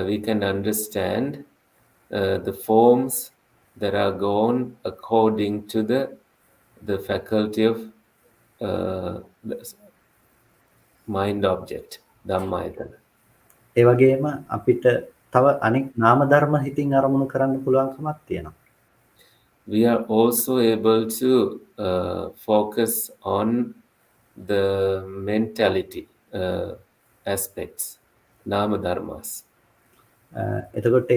we can understand the forms that are gone according to the faculty of mind object, Dhammayatana. ඒ වගේම අපිට තව අනෙක් නාම ධර්ම හිතින් අරමුණු කරන්න පුළුවන්කමක් තියෙනවා. We are also able to focus on the mentality aspects, nama dharmas. එතකොට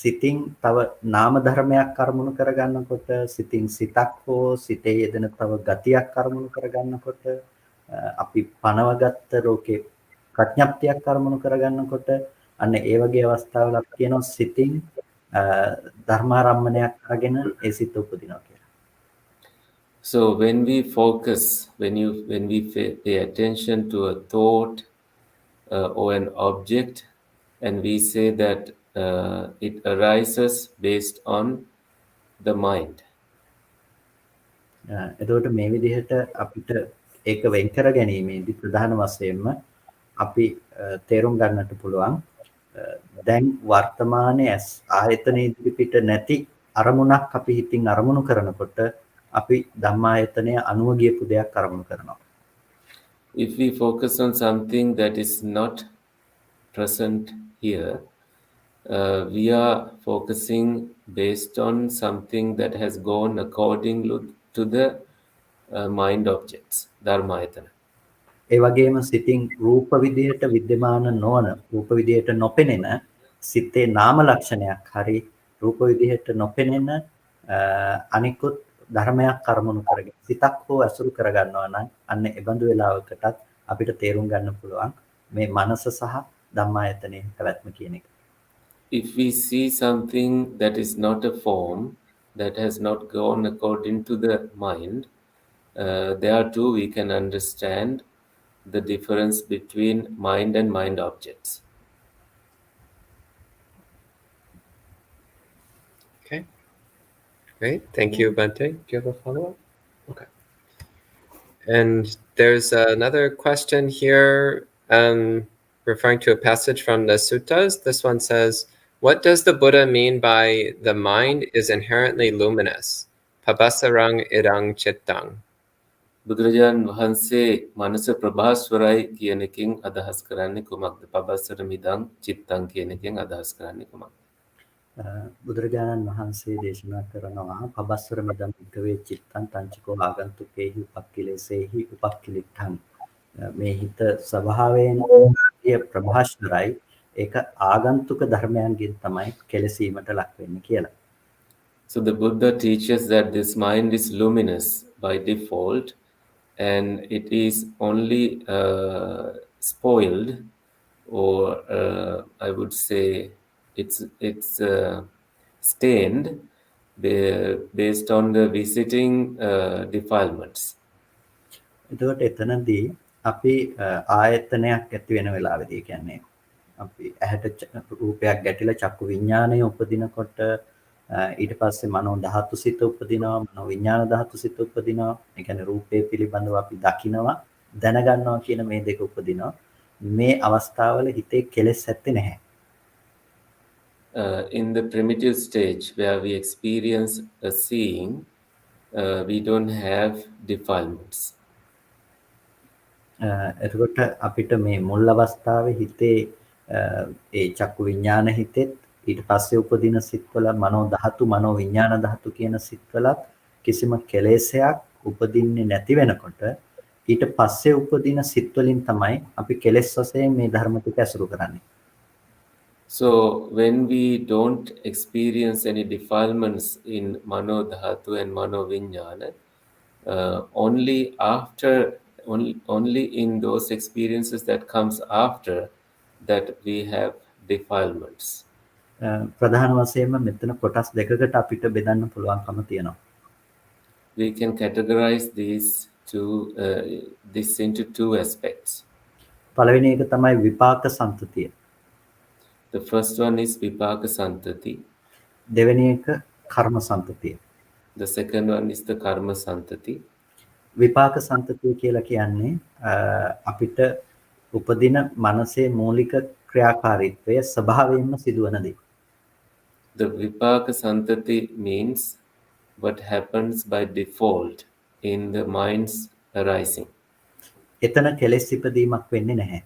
සිතින් තව නාම ධර්මයක් අරමුණු කරගන්නකොට සිතින් සිතක් හෝ සිතේ යෙදෙන තව ගතියක් අරමුණු කරගන්නකොට අපි පනවගත්ත ලෝකේ ප්‍රඥප්තියක් අරමුණු කරගන්නකොට අන්න ඒ වගේ අවස්ථාවල අපි කියනවා සිතින් ධර්මාරම්මණයක් අරගෙන ඒ සිත උපදිනවා කියලා. So when we focus, when we pay attention to a thought or an object, and we say that it arises based on the mind. එතකොට මේ විදිහට අපිට ඒක වෙන් කර ගැනීමේදී ප්‍රධාන වශයෙන්ම අපි තේරුම් ගන්නට පුළුවන් දැන් වර්තමානයේ ආයතන ඉදිරිපිට නැති අරමුණක් අපි හිතින් අරමුණු කරනකොට අපි ධම්මායතනය අනුව ගියපු දෙයක් අරමුණු කරනවා. If we focus on something that is not present here, we are focusing based on something that has gone according to the mind objects, dharmayatana. ඒ වගේම සිතින් රූප විදියට विद्यमान නොවන රූප විදියට නොපෙනෙන සිතේ නාම ලක්ෂණයක් හරි රූප විදියට නොපෙනෙන අනිකුත් ධර්මයක් අරමුණු කරගෙන සිතක් හෝ අසුරු කර ගන්නවා නම් අන්න ඒ බඳු වෙලාවකටත් අපිට තේරුම් ගන්න පුළුවන් මේ මනස සහ ධම්මායතනයේ පැවැත්ම කියන එක. If we see something that is not a form, that has not gone according to the mind, there too we can understand the difference between mind and mind objects. Okay. Great. Thank you, Bante. Do you have a follow-up? Okay. And there's another question here referring to a passage from the suttas. This one says, what does the Buddha mean by the mind is inherently luminous? Pabasarang idang chittang. බුදුරජාණන් වහන්සේ මනස ප්‍රභාස්වරයි කියන එකෙන් අදහස් කරන්නේ කුමක්ද? පබස්සර මිදං චිත්තං කියන එකෙන් අදහස් කරන්නේ කුමක්ද? බුදුරජාණන් වහන්සේ දේශනා කරනවා පබස්සර මිදං වික්කවේ චිත්තං තංචකෝ ආගන්තුකේහි උපක්ඛිලේසේහි උපක්ඛිලිට්ඨං. මේ හිත ස්වභාවයෙන් ප්‍රභාස්වරයි ඒක ආගන්තුක ධර්මයන්ගෙන් තමයි කෙලසීමට ලක් වෙන්නේ කියලා. So the Buddha teaches that this mind is luminous by default, and it is only spoiled, or I would say it's stained based on the visiting defilements. එතකොට එතනදී අපි ආයතනයක් ඇති වෙන වෙලාවෙදී කියන්නේ අපි ඇහැට රූපයක් ගැටිලා චක්කු විඥානය උපදිනකොට ඊට පස්සේ මනෝ ධාතු සිත උපදිනවා මනෝ විඥාන ධාතු සිත උපදිනවා ඒ කියන්නේ රූපේ පිළිබඳව අපි දකිනවා දැනගන්නවා කියන මේ දෙක උපදිනවා මේ අවස්ථාවල හිතේ කෙලෙස් ඇත්තේ නැහැ. In the primitive stage where we experience a seeing, we don't have defilements. එතකොට අපිට මේ මුල් අවස්ථාවේ හිතේ ඒ චක්කු විඥාන හිතෙත් ඊට පස්සේ උපදින සිත්වල මනෝ ධාතු මනෝ විඥාන ධාතු කියන සිත්වලත් කිසිම කෙලෙසයක් උපදින්නේ නැති වෙනකොට ඊට පස්සේ උපදින සිත් වලින් තමයි අපි කෙලෙස් වශයෙන් මේ ධර්ම ටික ඇසුරු කරන්නේ. So when we don't experience any defilements in mano dhatu and mano vijnana, only in those experiences that comes after that we have defilements. ප්‍රධාන වශයෙන්ම මෙතන කොටස් දෙකකට අපිට බෙදන්න පුළුවන්කම තියෙනවා. We can categorize this into two aspects. පළවෙනි එක තමයි විපාක සම්තතිය. The first one is vipaka santati. දෙවෙනි එක කර්ම සම්තතිය. The second one is the karma santati. විපාක සම්තතිය කියලා කියන්නේ අපිට උපදින මනසේ මූලික ක්‍රියාකාරීත්වය ස්වභාවයෙන්ම සිදුවන දේ. The vipaka santati means what happens by default in the mind's arising. එතන කෙලෙස් ඉපදීමක් වෙන්නේ නැහැ.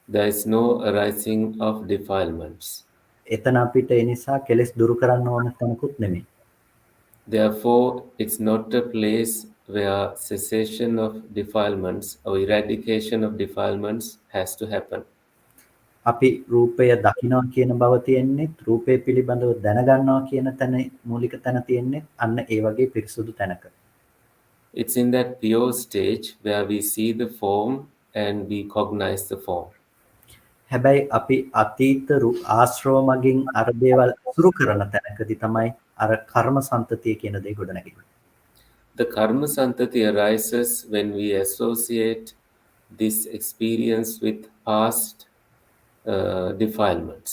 There is no arising of defilements. එතන අපිට ඒ නිසා කෙලෙස් දුරු කරන්න ඕන තැනකුත් නෙමෙයි. Therefore, it's not a place where cessation of defilements or eradication of defilements has to happen. අපි රූපය දකිනවා කියන බව තියෙන්නේ රූපය පිළිබඳව දැනගන්නවා කියන තැන මූලික තැන තියෙන්නේ අන්න ඒ වගේ පිරිසුදු තැනක. It's in that pure stage where we see the form and we cognize the form. හැබැයි අපි අතීත ආශ්‍රව මගින් අර දේවල් අසුරු කරන තැනකදී තමයි අර කර්ම සම්තතිය කියන දේ ගොඩනගන්නේ. The karma santati arises when we associate this experience with past defilements.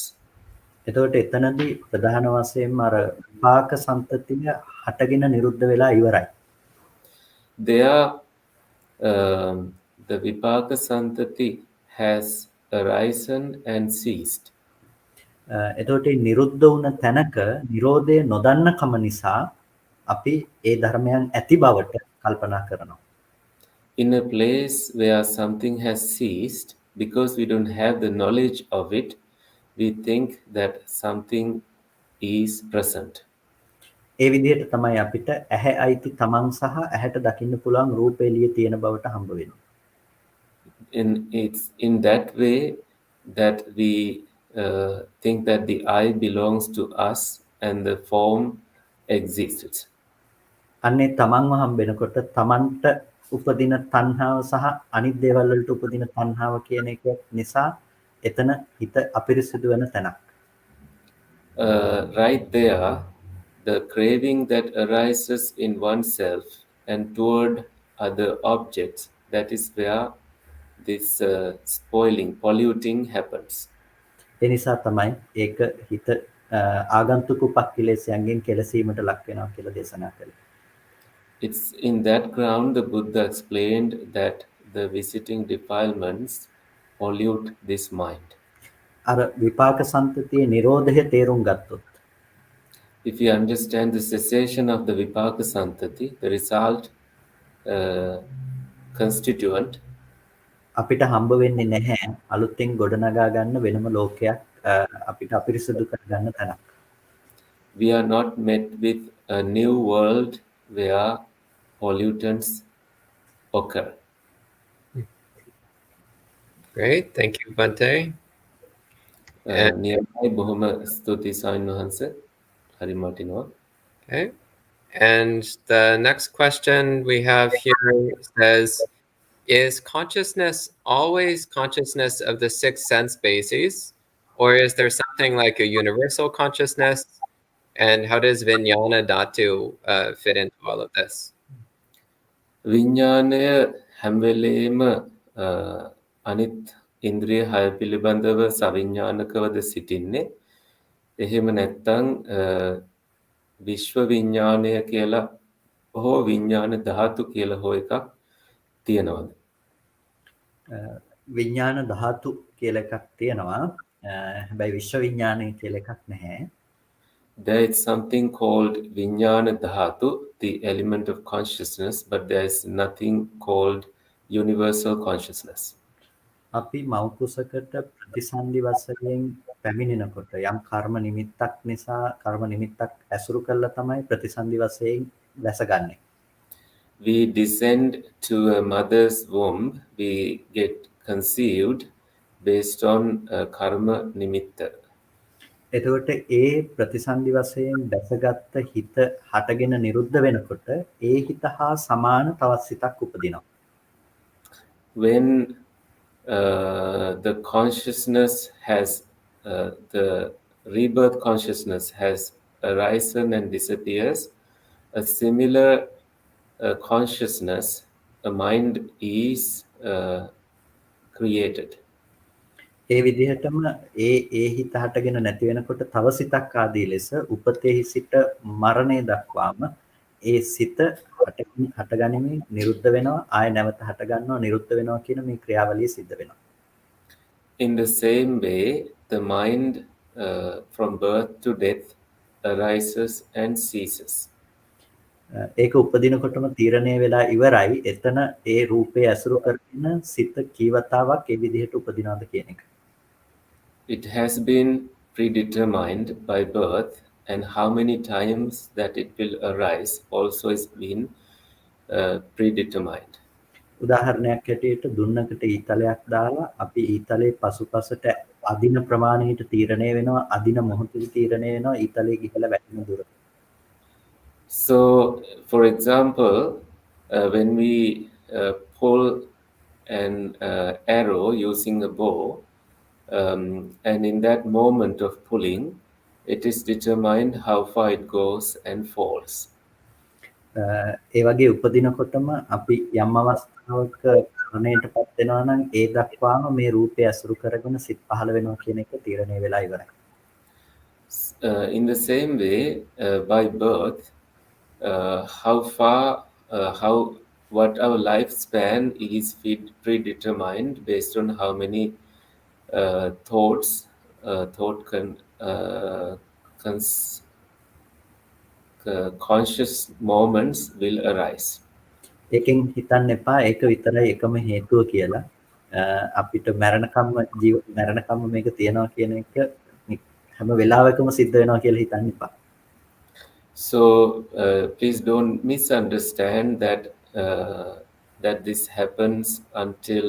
එතකොට එතනදී ප්‍රධාන වශයෙන්ම අර විපාක සම්තතිය හටගෙන නිරුද්ධ වෙලා ඉවරයි. The vipaka santati has arisen and ceased. එතකොට මේ නිරුද්ධ වුණ තැනක නිරෝධය නොදන්නකම නිසා අපි ඒ ධර්මයන් ඇති බවට කල්පනා කරනවා. In a place where something has ceased, because we don't have the knowledge of it, we think that something is present. ඒ විදිහට තමයි අපිට ඇහැ අයිති තමන් සහ ඇහැට දකින්න පුළුවන් රූප එළිය තියෙන බවට හම්බ වෙන්නේ. It's in that way that we think that the eye belongs to us and the form exists. අන්නේ තමන්ව හම්බෙනකොට තමන්ට උපදින තණ්හාව සහ අනිත් දේවල් වලට උපදින තණ්හාව කියන එක නිසා එතන හිත අපිරිසිදු වෙන තැනක්. Right there, the craving that arises in oneself and toward other objects, that is where this spoiling, polluting happens. ඒ නිසා තමයි ඒක හිත ආගන්තුක උපක්ඛිලේශයන්ගෙන් කෙලසීමට ලක් වෙනවා කියලා දේශනා කළේ. It's in that ground the Buddha explained that the visiting defilements pollute this mind. අර විපාක සම්තතියේ නිරෝධය තේරුම් ගත්තොත් If you understand the cessation of the vipaka santati, the result constituent, අපිට හම්බ වෙන්නේ නැහැ අලුතෙන් ගොඩනගා ගන්න වෙනම ලෝකයක් අපිට අපිරිසිදු කරගන්න තැනක්. we are not met with a new world where pollutants occur. Great. Thank you, Bante. නියමයි බොහොම ස්තුතියි ස්වාමීන් වහන්සේ. හරි වටිනවා. Okay. And the next question we have here says, is consciousness always consciousness of the six sense bases, or is there something like a universal consciousness? And how does Vijnana Dhatu fit into all of this? විඥානය හැම වෙලේම අනිත් ඉන්ද්‍රිය හය පිළිබඳව සවිඥානිකවද සිටින්නේ. එහෙම නැත්නම් විශ්ව විඥානය කියලා හෝ විඥාන ධාතු කියලා හෝ එකක් තියෙනවද? විඥාන ධාතු කියලා එකක් තියෙනවා. හැබැයි විශ්ව විඥානය කියලා එකක් නැහැ. There is something called Vijnana Dhatu, the element of consciousness, but there is nothing called universal consciousness. අපි මෞකුසකට ප්‍රතිසන්දි වශයෙන් පැමිණෙනකොට යම් කර්ම නිමිත්තක් නිසා කර්ම නිමිත්තක් ඇසුරු කරලා තමයි ප්‍රතිසන්දි වශයෙන් වැසගන්නේ. We descend to a mother's womb, we get conceived based on karma nimitta. එතකොට ඒ ප්‍රතිසන්දි වශයෙන් දැසගත්ත හිත හටගෙන නිරුද්ධ වෙනකොට ඒ හිත හා සමාන තවත් සිතක් උපදිනවා. When the consciousness has the rebirth consciousness has arisen and disappears, a similar consciousness, a mind is created. ඒ විදිහටම ඒ හිත හටගෙන නැති වෙනකොට තව සිතක් ආදී ලෙස උපතේහි සිට මරණය දක්වාම ඒ සිත හටගනිමින් නිරුද්ධ වෙනවා ආය නැවත හට ගන්නවා නිරුද්ධ වෙනවා කියන මේ ක්‍රියාවලිය සිද්ධ වෙනවා. In the same way, the mind from birth to death arises and ceases. ඒක උපදිනකොටම තීරණය වෙලා ඉවරයි. එතන ඒ රූපේ ඇසුරු කරගෙන සිත කීවතාවක් ඒ විදිහට උපදිනවද කියන එක. It has been predetermined by birth, and how many times that it will arise also is been predetermined. උදාහරණයක් හැටියට දුන්නකට ඊතලයක් දාලා අපි ඊතලේ පසුපසට අදින ප්‍රමාණයට තීරණය වෙනවා අදින මොහොතේ තීරණය වෙනවා ඊතලේ ගිහලා වැටෙන දුර. So, for example, when we pull an arrow using a bow, and in that moment of pulling, it is determined how far it goes and falls. ඒ වගේ උපදිනකොටම අපි යම් අවස්ථාවක මරණයටපත් වෙනවා නම් ඒ දක්වාම මේ රූපය අසුරු කරගෙන සිත් පහළ වෙනවා කියන එක තීරණය වෙලා ඉවරයි. In the same way, by birth, how far, what our lifespan is predetermined based on how many thoughts, thought cons- conscious moments will arise. ඒකෙන් හිතන්න එපා ඒක විතරයි එකම හේතුව කියලා. අපිට මැරෙනකම්ම මේක තියනවා කියන එක හැම වෙලාවකම සිද්ධ වෙනවා කියලා හිතන්න එපා. So please don't misunderstand that this happens until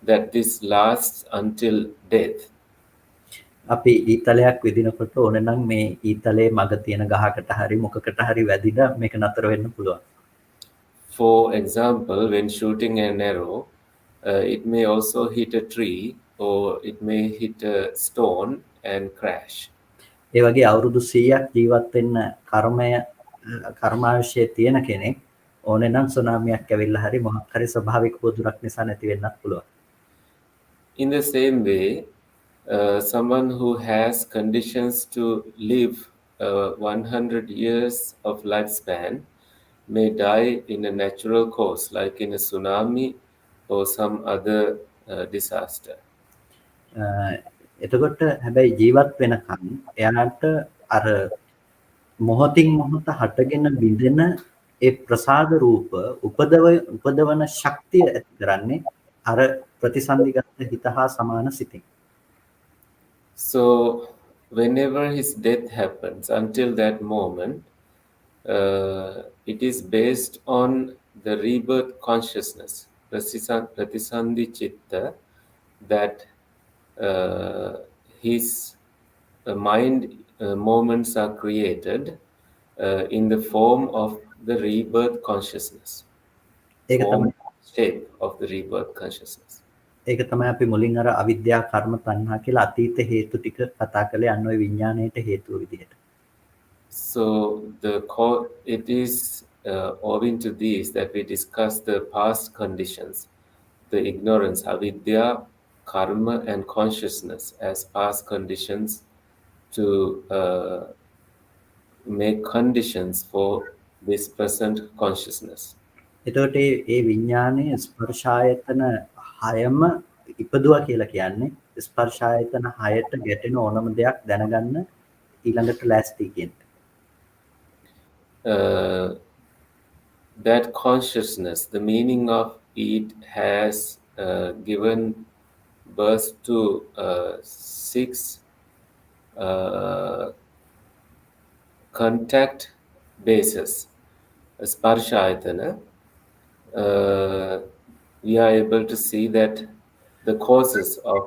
that this lasts until death. අපි ඊතලයක් විදිනකොට ඕනේ නම් මේ ඊතලේ මග තියෙන ගහකට හරි මොකකට හරි වැදිලා මේක නතර වෙන්න පුළුවන්. For example, when shooting an arrow, it may also hit a tree or it may hit a stone and crash. ඒ වගේ අවුරුදු 100ක් ජීවත් වෙන්න කර්මාවශය තියෙන කෙනෙක් ඕනේ නම් සුනාමියක් ඇවිල්ලා හරි මොකක් හරි ස්වභාවික පොදුරක් නිසා නැති වෙන්නත් පුළුවන්. In the same way, someone who has conditions to live 100 years of lifespan may die in a natural cause, like in a tsunami or some other disaster. එතකොට හැබැයි ජීවත් වෙනකන් එයාට අර මොහොතින් මොහොත හටගෙන බිඳෙන ඒ ප්‍රසාද රූප උපදවන ශක්තිය ඇති කරන්නේ අර ප්‍රතිසන්දිගත හිත හා සමාන සිතින්. So whenever his death happens, until that moment, it is based on the rebirth consciousness, pratisandhi chitta, that his mind moments are created in the form of the rebirth consciousness, ඒක form, තමයි shape of the rebirth consciousness. ඒක තමයි අපි මුලින් අර අවිද්‍යා කර්ම තණ්හා කියලා අතීත හේතු ටික කතා කළේ අන්න ඔය විඥාණයට හේතුව විදිහට. So it is owing to these that we discuss the past conditions, the ignorance, avidya, karma, and consciousness as past conditions to make conditions for this present consciousness. එතකොට ඒ විඥානයේ ස්පර්ශායතන 6ම ඉපදුවා කියලා කියන්නේ ස්පර්ශායතන 6ට ගැටෙන ඕනම දෙයක් දැනගන්න ඊළඟට ලෑස්ති කියන. That consciousness, the meaning of it has given birth to 6 contact bases. Sparshayatana, we are able to see that the causes of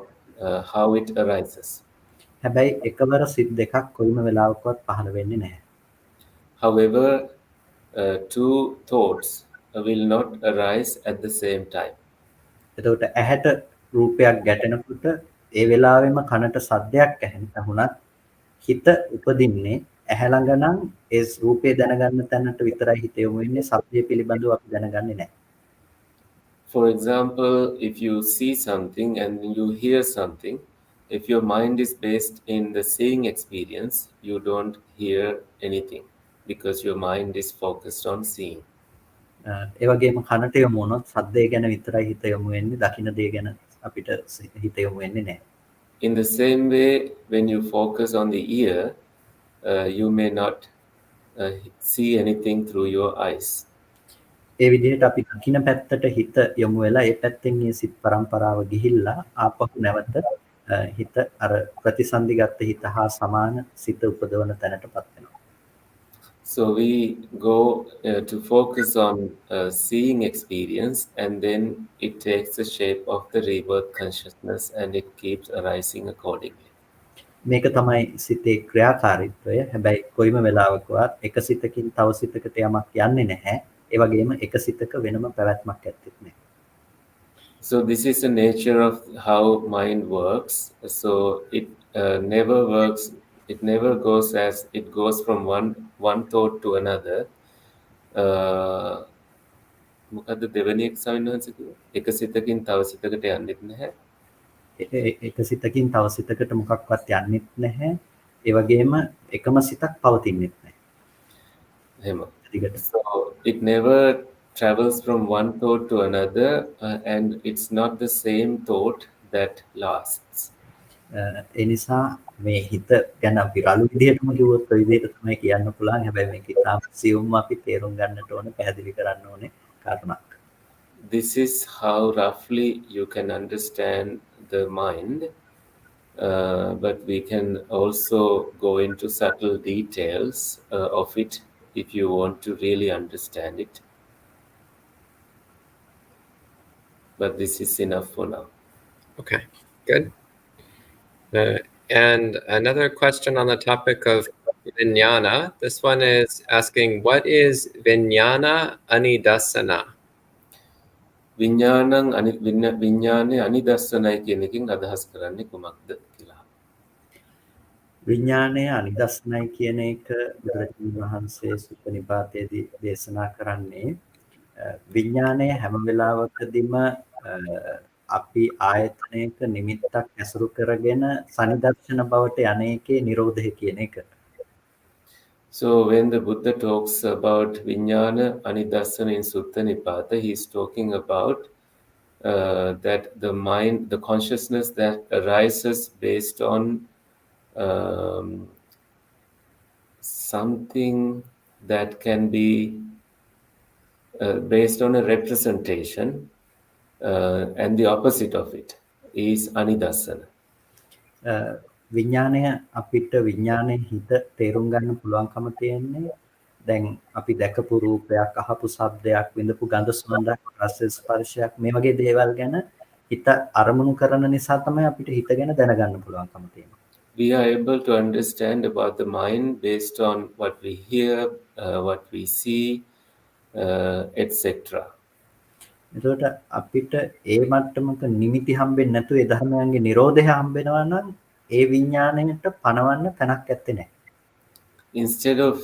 how it arises. හැබැයි එකවර සිත් දෙකක් කොයිම වෙලාවකවත් පහළ වෙන්නේ නැහැ. However, two thoughts will not arise at the same time. එතකොට ඇහැට රූපයක් ගැටෙනකොට ඒ වෙලාවෙම කනට සද්දයක් ඇහුණත් හිත උපදින්නේ ඇහැ ළඟ නම් ඒ රූපේ දැනගන්න තැනට විතරයි හිත යොමු වෙන්නේ සබ්දය පිළිබඳව අපි දැනගන්නේ නැහැ. For example, if you see something and you hear something, if your mind is based in the seeing experience, you don't hear anything because your mind is focused on seeing. ඒ වගේම කනට යොමු වුණොත් සද්දේ ගැන විතරයි හිත යොමු වෙන්නේ දකින්න දේ ගැන අපිට හිත යොමු වෙන්නේ නැහැ. In the same way, when you focus on the ear, you may not see anything through your eyes. ඒ විදිහට අපි දකින්න පැත්තට හිත යොමු වෙලා ඒ පැත්තෙන් මේ සිත් පරම්පරාව ගිහිල්ලා ආපහු නැවත හිත අර ප්‍රතිසන්දිගත හිත හා සමාන සිත උපදවන තැනටපත් වෙනවා. So we go to focus on seeing experience, and then it takes the shape of the rebirth consciousness and it keeps arising accordingly. මේක තමයි සිතේ ක්‍රියාකාරීත්වය. හැබැයි කොයිම වෙලාවකවත් එක සිතකින් තව සිතකට යමක් යන්නේ නැහැ. ඒ වගේම එක සිතක වෙනම පැවැත්මක් ඇත්තෙත් නැහැ. So this is the nature of how mind works. So it never works. It never goes as it goes from one thought to another. මොකද්ද දෙවෙනි එක සවින්වහන්සේ කිව්වේ? එක සිතකින් තව සිතකට යන්නෙත් නැහැ. එක සිතකින් තව සිතකට මොකක්වත් යන්නෙත් නැහැ. ඒ වගේම එකම සිතක් පවතින්නෙත් නැහැ. එහෙම. So it never travels from one thought to another, and it's not the same thought that lasts. ඒ නිසා මේ හිත ගැන අපි රළු විදිහටම කිව්වොත් ඔය විදිහට තමයි කියන්න පුළුවන්. හැබැයි මේක ඉතාම සියුම්ව අපි තේරුම් ගන්නට ඕනේ, පැහැදිලි කරන්න ඕනේ කරුණක්. This is how roughly you can understand the mind, but we can also go into subtle details of it if you want to really understand it. But this is enough for now. Okay, good. And another question on the topic of vijnana. This one is asking, what is vijnana anidasana? විඤ්ඤාණය අනිදස්සනයි කියන එකෙන් අදහස් කරන්නේ කුමක්ද කියලා. විඥානය අනිදස්සනයි කියන එක බුදුරජාණන් වහන්සේ සුත්ත නිපාතයේදී දේශනා කරන්නේ විඥානය හැම වෙලාවකදීම අපි ආයතනයක නිමිත්තක් ඇසුරු කරගෙන සනිදර්ශන බවට යන්නේකේ නිරෝධය කියන එක. So when the Buddha talks about viññāna anidassana in Sutta Nipata, he is talking about that the mind, the consciousness that arises based on something that can be based on a representation, and the opposite of it is anidassana. විඥානය අපිට විඥානයේ හිත තේරුම් ගන්න පුළුවන්කම තියෙන්නේ දැන් අපි දැකපු රූපයක්, අහපු ශබ්දයක්, විඳපු ගඳ සුවඳක්, රස ස්පර්ශයක් මේ වගේ දේවල් ගැන හිත අරමුණු කරන නිසා තමයි අපිට හිත ගැන දැනගන්න පුළුවන්කම තියෙන්නේ. We are able to understand about the mind based on what we hear, what we see, etc. එතකොට අපිට ඒ මට්ටමක නිමිති හම්බෙන්නේ නැතුව ඒ ධර්මයන්ගේ නිරෝධය හම්බෙනවා නම් ඒ විඥාණයට පණවන්න තැනක් ඇත්තේ නැහැ. Instead of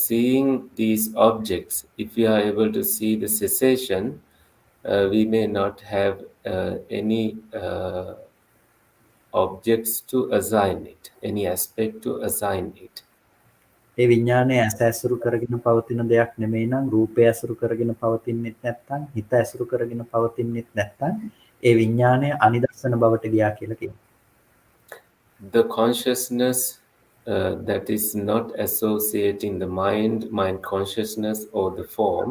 seeing these objects, if we are able to see the cessation, we may not have any objects to assign it, any aspect to assign it. ඒ විඥානය ඇසුරු කරගෙන පවතින දෙයක් නෙමෙයි නම් රූපය ඇසුරු කරගෙන පවතින්නෙත් නැත්නම් හිත ඇසුරු කරගෙන පවතින්නෙත් නැත්නම් ඒ විඥානය අනිදස්සන බවට ගියා කියලා කියනවා. The consciousness that is not associating the mind consciousness or the form,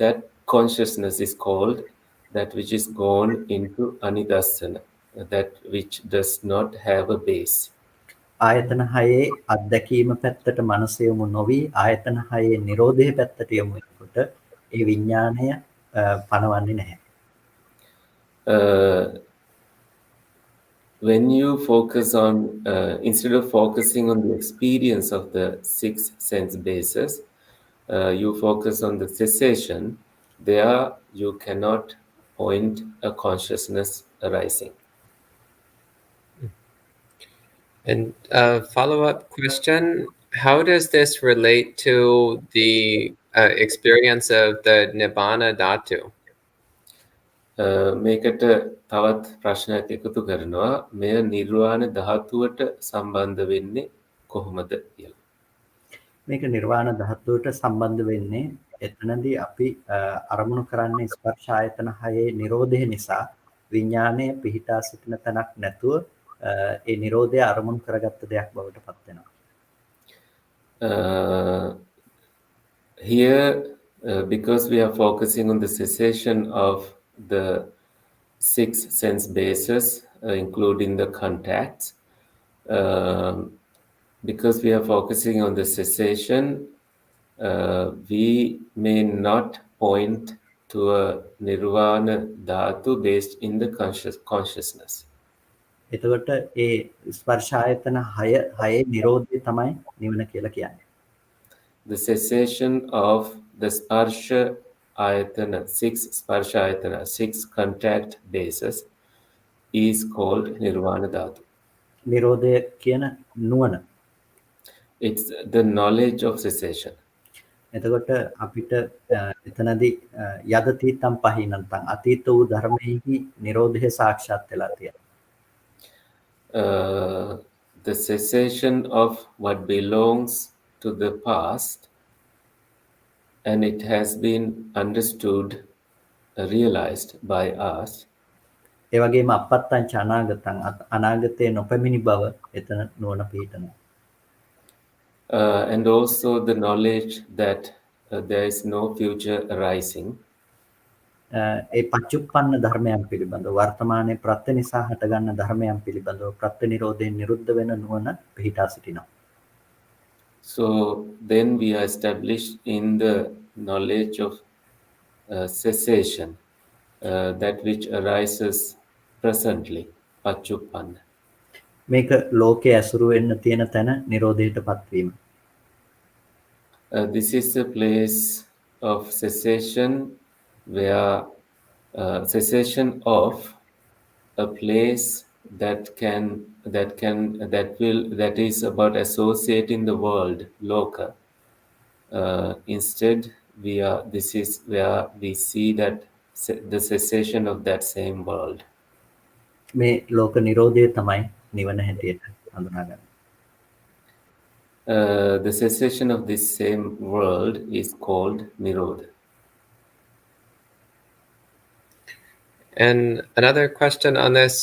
that consciousness is called that which is gone into anidassana, that which does not have a base. ආයතන හයේ අත්දැකීම පැත්තට මනස යොමු නොවි ආයතන හයේ නිරෝධය පැත්තට යොමු වෙනකොට ඒ විඥානය පණවන්නේ නැහැ. When you focus on, instead of focusing on the experience of the six sense bases, you focus on the cessation, there you cannot point a consciousness arising. And a follow-up question, how does this relate to the experience of the Nibbana Dhatu? මේකට තවත් ප්‍රශ්නයක් එකතු කරනවා මෙය නිර්වාණ ධාතුවට සම්බන්ධ වෙන්නේ කොහොමද කියලා. මේක නිර්වාණ ධාතුවට සම්බන්ධ වෙන්නේ එතනදී අපි අරමුණු කරන්නේ ස්පර්ශ ආයතන හයේ නිරෝධය නිසා විඥානය පිහිටා සිටින තැනක් නැතුව ඒ නිරෝධය අරමුණු කරගත්ත දෙයක් බවට පත් වෙනවා. Here because we are focusing on the cessation of the six sense bases, including the contacts, because we are focusing on the cessation, we may not point to a nirvana dhatu based in the consciousness. එතකොට ඒ ස්පර්ශ ආයතන හයේ නිරෝධය තමයි නිවන කියලා කියන්නේ. The cessation of the sparsha ayatana, six contact bases is called nirvana dhatu. නිරෝධය කියන නුවණ. It's the knowledge of cessation. එතකොට අපිට එතනදී යදතීතම් පහිනන්තං අතීත වූ ධර්මයේහි නිරෝධය සාක්ෂාත් වෙලා තියෙනවා. The cessation of what belongs to the past, and it has been understood, realized by us. ඒ වගේම අපත්තංච අනාගතං අනාගතේ නොපැමිණි බව එතන නුවණ පිහිටනවා. And also the knowledge that there is no future arising. ඒ පච්චුප්පන්න ධර්මයන් පිළිබඳව වර්තමානයේ ප්‍රත්‍ය නිසා හටගන්න ධර්මයන් පිළිබඳව ප්‍රත්‍ය නිරෝධයෙන් නිරුද්ධ වෙන නුවණ පිහිටා සිටිනවා. So then we are established in the knowledge of cessation, that which arises presently, pachuppanna. මේක ලෝකයේ ඇසුරු වෙන්න තියෙන තැන නිරෝධයටපත් වීම. This is a place of cessation where cessation of a place that is about associating the world, loka. Instead, this is where we see that the cessation of that same world. මේ ලෝක නිරෝධය තමයි නිවන හැටියට හඳුනාගන්නේ. The cessation of this same world is called Nirodha. And another question on this,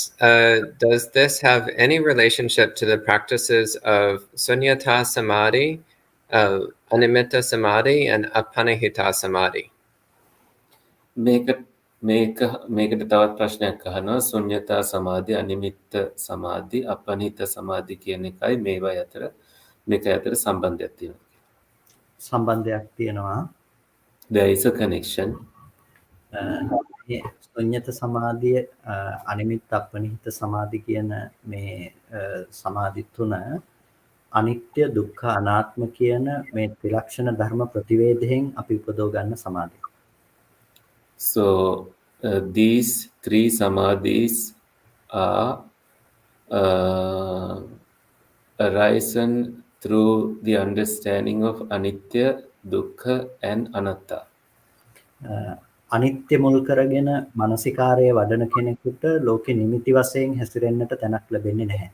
does this have any relationship to the practices of sunyata samadhi, animitta samadhi, and apanihita samadhi? මේකට තවත් ප්‍රශ්නයක් අහනවා. ශුන්‍යතා සමාධි, අනිමිත්ත සමාධි, අපනිහිත සමාධි කියන එකයි මේක අතර සම්බන්ධයක් තියෙනවා. සම්බන්ධයක් තියෙනවා. There is a connection. ශුන්‍යත සමාධිය අනිමිත්ත අපනිහිත සමාධි කියන මේ සමාධි තුන අනිත්‍ය දුක්ඛ අනාත්ම කියන මේ ත්‍රිලක්ෂණ ධර්ම ප්‍රතිවේදයෙන් අපි උපදව ගන්න සමාධි. So these three samadhis are arisen through the understanding of anitya, dukkha, and anatta. අනිත්‍ය මුල් කරගෙන මානසිකාරය වඩන කෙනෙකුට ලෝකෙ නිමිති වශයෙන් හැසිරෙන්නට තැනක් ලැබෙන්නේ නැහැ.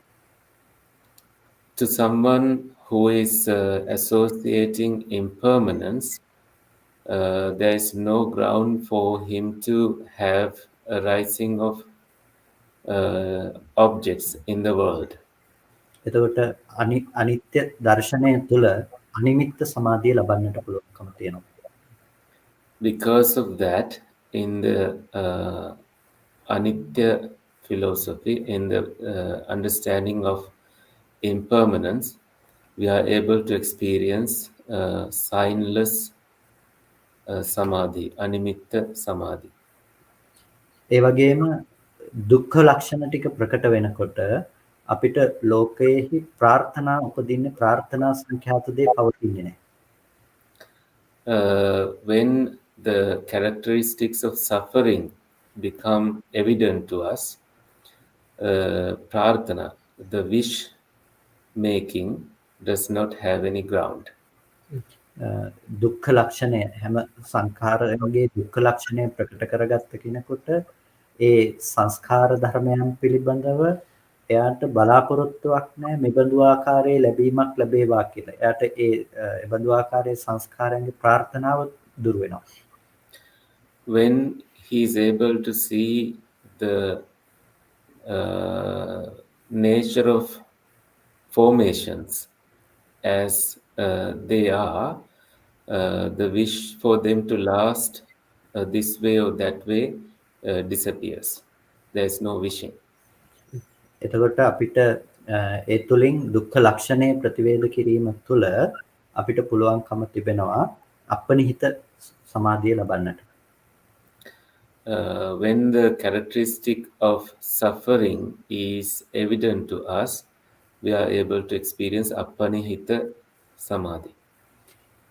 To someone who is associating impermanence, there is no ground for him to have a rising of objects in the world. එතකොට අනිත්‍ය දර්ශනය තුළ අනිමිත්ත සමාධිය ලබන්නට පුළුවන්කම තියෙනවා. Because of that, in the anitya philosophy, in the understanding of impermanence, we are able to experience signless samadhi, animitta samadhi. ඒ වගේම දුක්ඛ ලක්ෂණ ටික ප්‍රකට වෙනකොට අපිට ලෝකයේහි ප්‍රාර්ථනා උපදින්නේ ප්‍රාර්ථනා සංඛ්‍යාත දේ පවතින්නේ නැහැ. When the characteristics of suffering become evident to us, prarthana, the wish making, does not have any ground. දුක්ඛ ලක්ෂණය හැම සංඛාරයේ දුක්ඛ ලක්ෂණය ප්‍රකට කරගත්ත කෙනෙකුට ඒ සංස්කාර ධර්මයන් පිළිබඳව එයාට බලාපොරොත්තුවක් නැහැ මෙබඳු ආකාරයේ ලැබීමක් ලැබේවා කියලා. එයාට ඒ බඳු ආකාරයේ සංස්කාරයන්ගේ ප්‍රාර්ථනාව දුර වෙනවා. When he is able to see the nature of formations as they are, the wish for them to last this way or that way disappears. There is no wishing. එතකොට අපිට ඒ තුලින් දුක්ඛ ලක්ෂණය ප්‍රතිවේද කිරීම තුළ අපිට පුළුවන්කම තිබෙනවා අපනිහිත සමාධිය ලබන්නට. When the characteristic of suffering is evident to us, we are able to experience appanihita samadhi.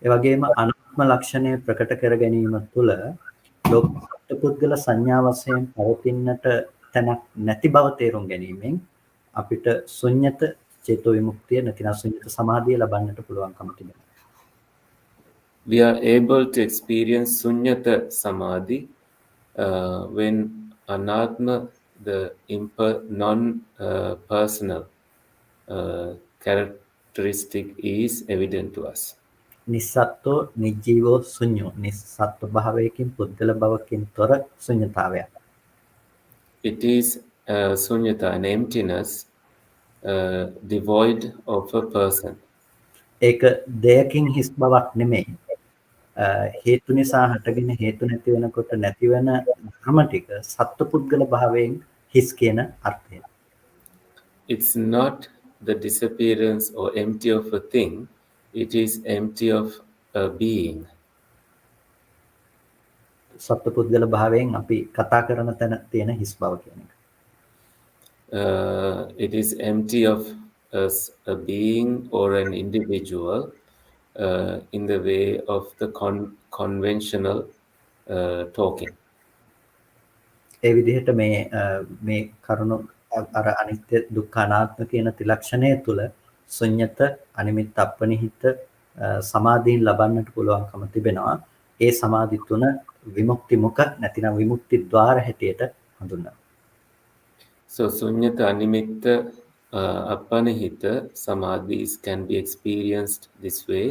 ඒ වගේම අනාත්ම ලක්ෂණය ප්‍රකට කර ගැනීම තුළ ලෝක පුද්ගල සංඥා වශයෙන් පවතින්නට තැනක් නැති බව තේරුම් ගැනීමෙන් අපිට ශුන්්‍යත චේතෝ විමුක්තිය නැතිනම් ශුන්්‍යත සමාධිය ලබන්නට පුළුවන්කම තිබෙනවා. We are able to experience sunyata samadhi when anatma, the non-personal characteristic is evident to us. නිස්සත්ත්ව නිජීවෝ ශුන්‍යෝ නිස්සත්ත්ව භාවයකින් පුද්ගල භවකින් තොර ශුන්‍යතාවය. It is sunyata, an emptiness, devoid of a person. ඒක දෙයකින් හිස් බවක් නෙමෙයි. හේතු නිසා හටගෙන හේතු නැති වෙනකොට නැතිවෙන ධර්ම ටික සත්පුද්ගල භාවයෙන් හිස් කියන අර්ථය. It's not the disappearance or empty of a thing, it is empty of a being. සත්පුද්ගල භාවයෙන් අපි කතා කරන තැන තියෙන හිස් බව කියන එක. It is empty of a being or an individual in the way of the conventional talking. ඒ විදිහට මේ කරුණු අර අනිත්‍ය දුක්ඛ අනාත්ම කියන ත්‍රිලක්ෂණය තුළ ශුන්්‍යත අනිමිත්ත අපනිහිත සමාධීන් ලබන්නට පුළුවන්කම තිබෙනවා. ඒ සමාධි තුන විමුක්ති මුඛ නැතිනම් විමුක්ති ద్వාර හැටියට හඳුන්වනවා. So sunyata animitta apanihita samadhis can be experienced this way,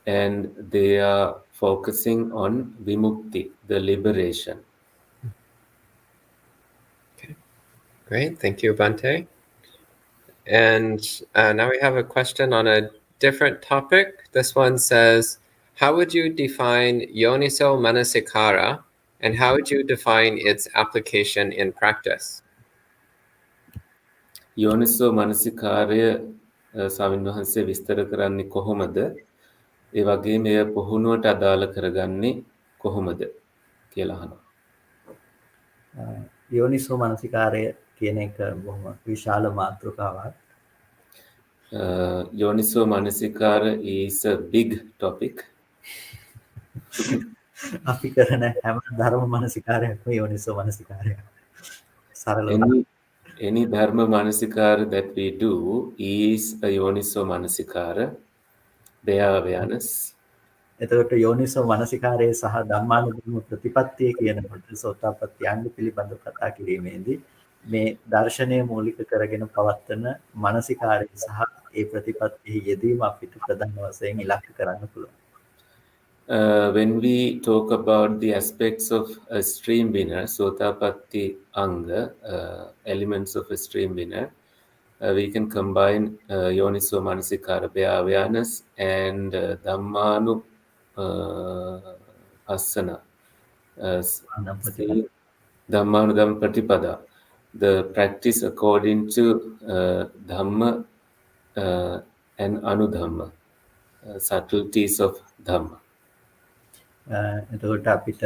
and they are focusing on vimukti, the liberation. Okay, great. Thank you, Bante. And now we have a question on a different topic. This one says, how would you define yoniso manasikara, and how would you define its application in practice? යෝනිසෝ මනසිකාරය ස්වාමීන් වහන්සේ විස්තර කරන්නේ කොහොමද? ඒ වගේම එය පුහුණුවට අදාළ කරගන්නේ කොහොමද කියලා අහනවා. යෝනිසෝ මනසිකාරය කියන එක බොහොම විශාල මාතෘකාවක්. යෝනිසෝ මනසිකාර is a big topic. අපි කරන හැම ධර්ම මනසිකාරයක්ම යෝනිසෝ මනසිකාරයක්. සරලව Any dharma manasikara that we do is a yoniso manasikara, their awareness. එතකොට යෝනිසෝ මනසිකාරයේ සහ ධම්මානුධම්ම ප්‍රතිපත්තිය කියනකොට සෝතාපට්ටි අංග පිළිබඳව කතා කිරීමේදී මේ දර්ශනය මූලික කරගෙන පවත්වන මනසිකාරය සහ ඒ ප්‍රතිපත්තියෙහි යෙදීම අපිට ප්‍රධාන වශයෙන් ඉලක්ක කරන්න පුළුවන්. When we talk about the aspects of a stream winner, Sotapatti Anga, elements of a stream winner, we can combine Yoniso Manasikara, awareness, and Dhammanu Asana, Dhammanudam Pratipada, the practice according to Dhamma and Anudhamma, subtleties of Dhamma. එතකොට අපිට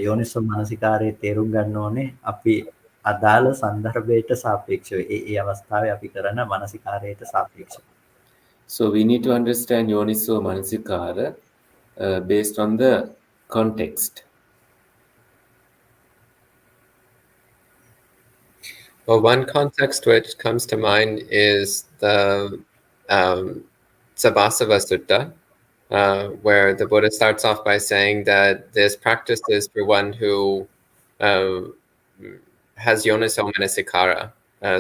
යෝනිසෝ මනසිකාරයේ තේරුම් ගන්න ඕනේ අපි අදාළ සන්දර්භයට සාපේක්ෂව ඒ අවස්ථාවේ අපි කරන මනසිකාරයට සාපේක්ෂව. So we need to understand Yoniso Manasikara based on the context. Well, one context which comes to mind is the Sabasava Sutta, where the Buddha starts off by saying that this practice is for one who has yoniso manasikara.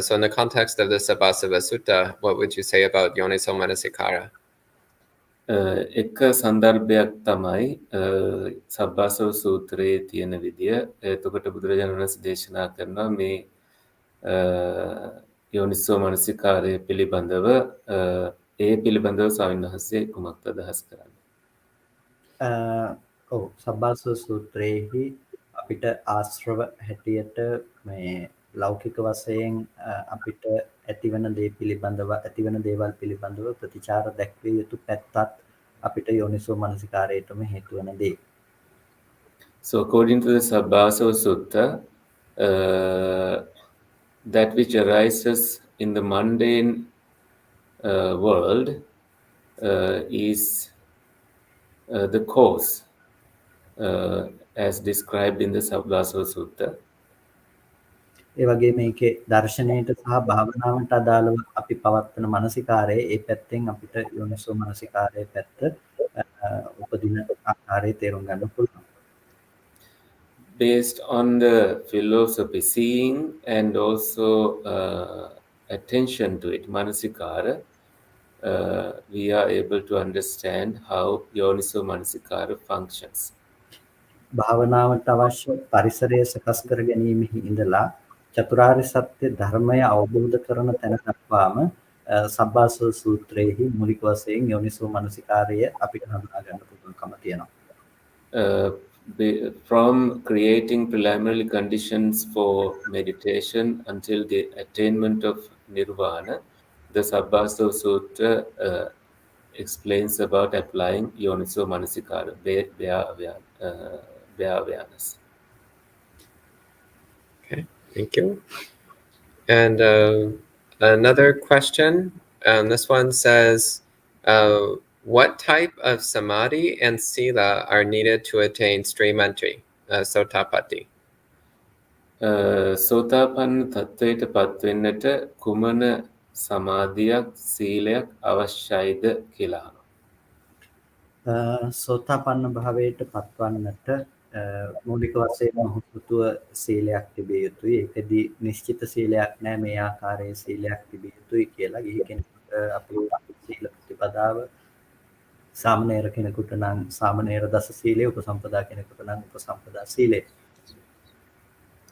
So in the context of the Sabasava Sutta, what would you say about yoniso manasikara? එක සන්දර්භයක් තමයි සබ්බාසව සූත්‍රයේ තියෙන විදිය. එතකොට බුදුරජාණන් වහන්සේ දේශනා කරනවා මේ යෝනිසෝ මනසිකාරය පිළිබඳව ඒ පිළිබඳව ස්වාමීන් වහන්සේ කුමක්ද අදහස් කරන්නේ? ඔව් සබ්බාසව සූත්‍රයේහි අපිට ආශ්‍රව හැටියට මේ ලෞකික වශයෙන් අපිට ඇතිවන දේ පිළිබඳව ඇතිවන දේවල් පිළිබඳව ප්‍රතිචාර දැක්විය යුතු පැත්තත් අපිට යෝනිසෝ මනසිකාරයටම හේතු වෙන දේ. So according to the Sabbasava Sutta, that which arises in the mundane world is the cause as described in the Sabbasava Sutta. ඒ වගේ මේකේ දර්ශනයට සහ භාවනාවට අදාළව අපි පවත්වන මනසිකාරයේ ඒ පැත්තෙන් අපිට යෝනිසෝ මනසිකාරයේ පැත්ත උපදින ආකාරය තේරුම් ගන්න පුළුවන්. Based on the philosophy, seeing and also attention to it, manasikara, we are able to understand how yoniso manasikara functions. භාවනාවට අවශ්‍ය පරිසරය සකස් කර ගැනීමෙහි ඉඳලා චතුරාර්ය සත්‍ය ධර්මය අවබෝධ කරන තැන දක්වාම සබ්බාසව සූත්‍රයේහි මූලික වශයෙන් යෝනිසෝ මනසිකාරය අපිට හඳුනා ගන්න පුළුවන්කම තියෙනවා. From creating preliminary conditions for meditation until the attainment of nirvana, the Sabbasava Sutra explains about applying Yoniso Manasikara, bare awareness. Okay, thank you. And another question, this one says, what type of samadhi and sila are needed to attain stream entry, sotapatti? සෝතාපන්න තත්වයට පත්වෙන්නට කුමන සමාධියක් සීලයක් අවශ්‍යයිද කියලා. සෝතාපන්න භාවයට පත්වන්නට මූලික වශයෙන් මොහොතුව සීලයක් තිබිය යුතුයි. ඒකදී නිශ්චිත සීලයක් නැහැ, මේ ආකාරයේ සීලයක් තිබිය යුතුයි කියලා. ගිහි කෙනෙකුට අපේ සීල ප්‍රතිපදාව, සාමණේර කෙනෙකුට නම් සාමණේර දස සීලය, උපසම්පදා කෙනෙකුට නම් උපසම්පදා සීලය.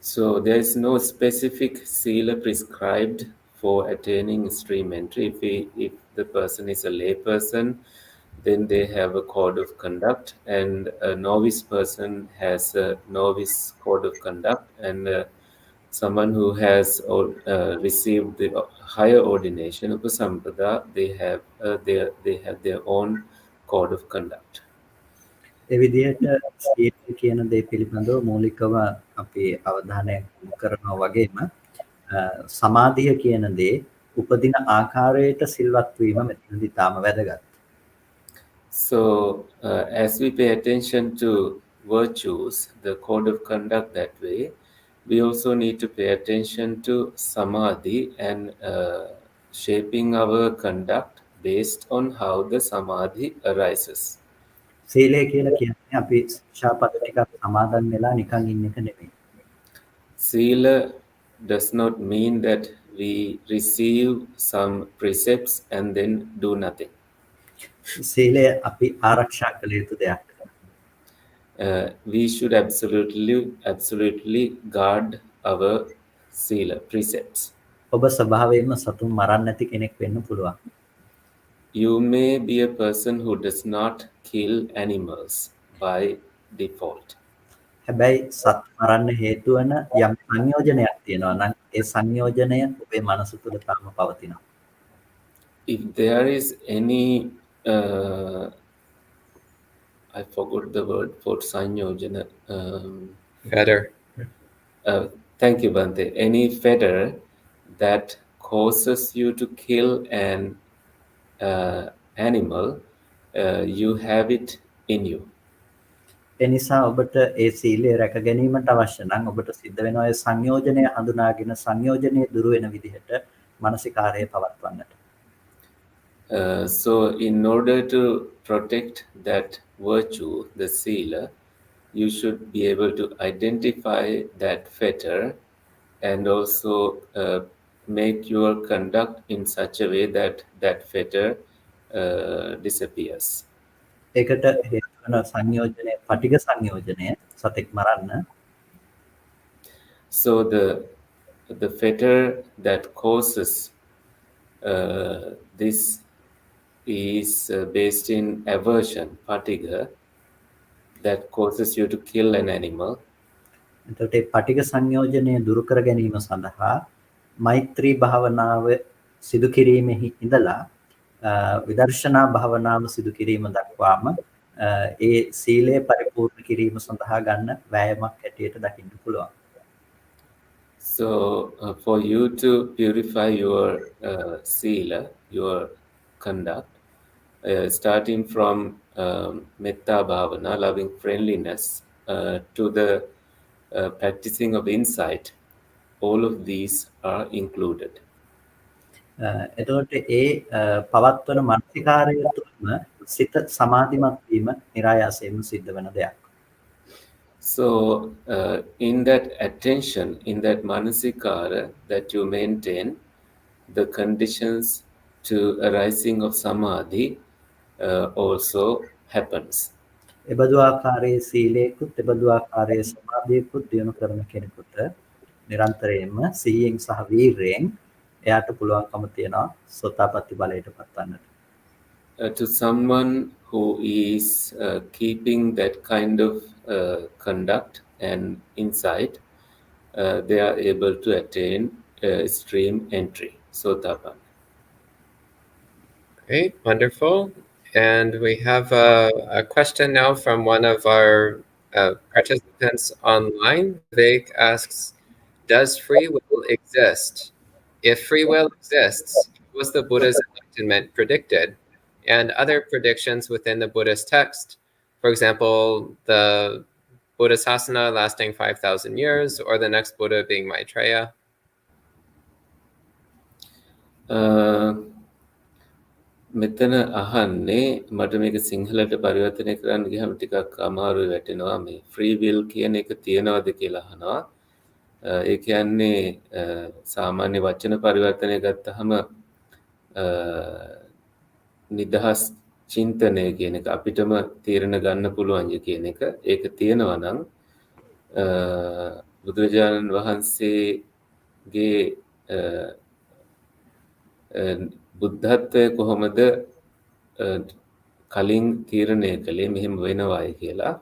So there is no specific sila prescribed for attaining stream entry. If the person is a lay person, then they have a code of conduct, and a novice person has a novice code of conduct, and someone who has received the higher ordination, upasampada, they have their own code of conduct. ඒ විදිහට සීලය කියන දේ පිළිබඳව මූලිකව අපි අවධානය යොමු කරනවා වගේම සමාධිය කියන දේ උපදින ආකාරයට සිල්වත් වීම මෙතනදී තාම වැදගත්. So as we pay attention to virtues, the code of conduct that way, we also need to pay attention to samadhi and shaping our conduct based on how the samadhi arises. සීලය කියලා කියන්නේ අපි ශික්ෂාපද ටිකක් සමාදන් වෙලා නිකන් ඉන්න එක නෙමෙයි. Sila does not mean that we receive some precepts and then do nothing. සීලය අපි ආරක්ෂා කළ යුතු දෙයක්. We should absolutely guard our sila precepts. ඔබ ස්වභාවයෙන්ම සතුන් මරන්න නැති කෙනෙක් වෙන්න පුළුවන්. You may be a person who does not kill animals by default. හැබැයි සත් මරන්න හේතු වෙන යම් සංයෝජනයක් තියෙනවා නම් ඒ සංයෝජනය ඔබේ මනස තුළ තාම පවතිනවා. If there is any I forgot the word for sanyojana. Fetter. Thank you, Bante. Any fetter that causes you to kill an animal, you have it in you. එනිසා ඔබට ඒ සීලය රැක ගැනීමට අවශ්‍ය නම් ඔබට සිද්ධ වෙනවා ඒ සංයෝජනය හඳුනාගෙන සංයෝජනයේ දුරු වෙන විදිහට මානසිකාරය පවත්වන්නට. So in order to protect that virtue, the sila, you should be able to identify that fetter and also make your conduct in such a way that that fetter disappears. ඒකට හේතු වෙන සංයෝජනය පටිඝ සංයෝජනය සතෙක් මරන්න. So the fetter that causes this is based in aversion, patigha, that causes you to kill an animal. එතකොට ඒ පටිඝ සංයෝජනය දුරු කර ගැනීම සඳහා මෛත්‍රී භාවනාව සිදු කිරීමෙහි ඉඳලා විදර්ශනා භාවනාව සිදු කිරීම දක්වාම ඒ සීලය පරිපූර්ණ කිරීම සඳහා ගන්න වෑයමක් හැටියට දකින්න පුළුවන්. So for you to purify your sila, your conduct, starting from metta bhavana, loving friendliness, to the practicing of insight, all of these are included. එතකොට ඒ පවත්වන මානසිකාරය තුළම සිත සමාධිමත් වීම નિરાයාසයෙන්ම සිද්ධ වෙන දෙයක්. So in that attention, in that manasikara that you maintain, the conditions to arising of samadhi also happens. එබඳු ආකාරයේ සීලයකුත් එබඳු ආකාරයේ සමාධියකුත් දිනු කරන කෙනෙකුට නිරන්තරයෙන්ම සිහියෙන් සහ වීරයෙන් එයාට පුළුවන්කම තියෙනවා සෝතාපට්ටි බලයට පත්වන්නට. To someone who is keeping that kind of conduct and insight, they are able to attain stream entry, Sotapanna. Great, wonderful. And we have a question now from one of our participants online. Vivek asks, does free will exist? If free will exists, was the Buddha's enlightenment predicted? And other predictions within the Buddhist text, for example, the Buddha Sasana lasting 5,000 years, or the next Buddha being Maitreya? මෙතන අහන්නේ මට මේක සිංහලට පරිවර්තනය කරන්න ගියම ටිකක් අමාරුයි වැටෙනවා මේ free will කියන එක තියනවද කියලා අහනවා. ඒ කියන්නේ සාමාන්‍ය වචන පරිවර්තනය ගත්තහම නිදහස් චින්තනය කියන එක අපිටම තීරණ ගන්න පුළුවන් කියන එක. ඒක තියෙනවා නම් බුදුරජාණන් වහන්සේගේ බුද්ධත්වය කොහොමද කලින් තීරණය කළේ මෙහෙම වෙනවායි කියලා.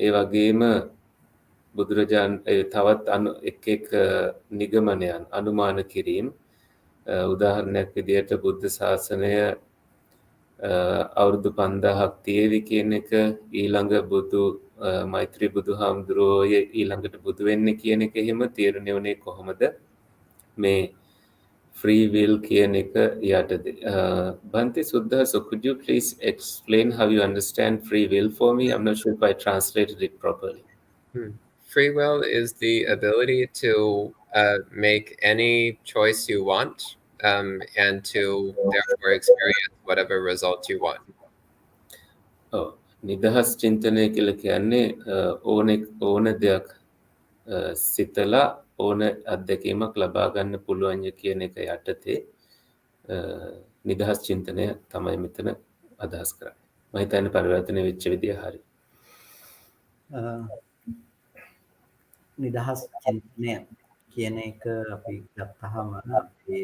ඒ වගේම බුදුරජාණන් තවත් එක් නිගමනයන් අනුමාන කිරීම උදාහරණයක් විදිහට බුද්ධ ශාසනය අවුරුදු 5000ක් තියේවි කියන එක ඊළඟ බුදු මෛත්‍රී බුදුහාමුදුරුවෝ ඊළඟට බුදු වෙන්නේ කියන එක එහෙම තීරණය වුණේ කොහොමද මේ free will කියන එක යටතේ. Bhante Suddha, so could you please explain how you understand free will for me? I'm not sure if I translated it properly. Free will is the ability to make any choice you want and to therefore experience whatever result you want. Oh, නිදහස් චින්තනය කියලා කියන්නේ ඕන දෙයක් සිතලා ඕන අත්දැකීමක් ලබා ගන්න පුළුවන් කියන එක යටතේ නිදහස් චින්තනය තමයි මෙතන අදහස් කරන්නේ. මම හිතන්නේ පරිවර්තනය වෙච්ච විදිය හරි. නිදහස් චින්තනය කියන එක අපි ගත්තහම අපි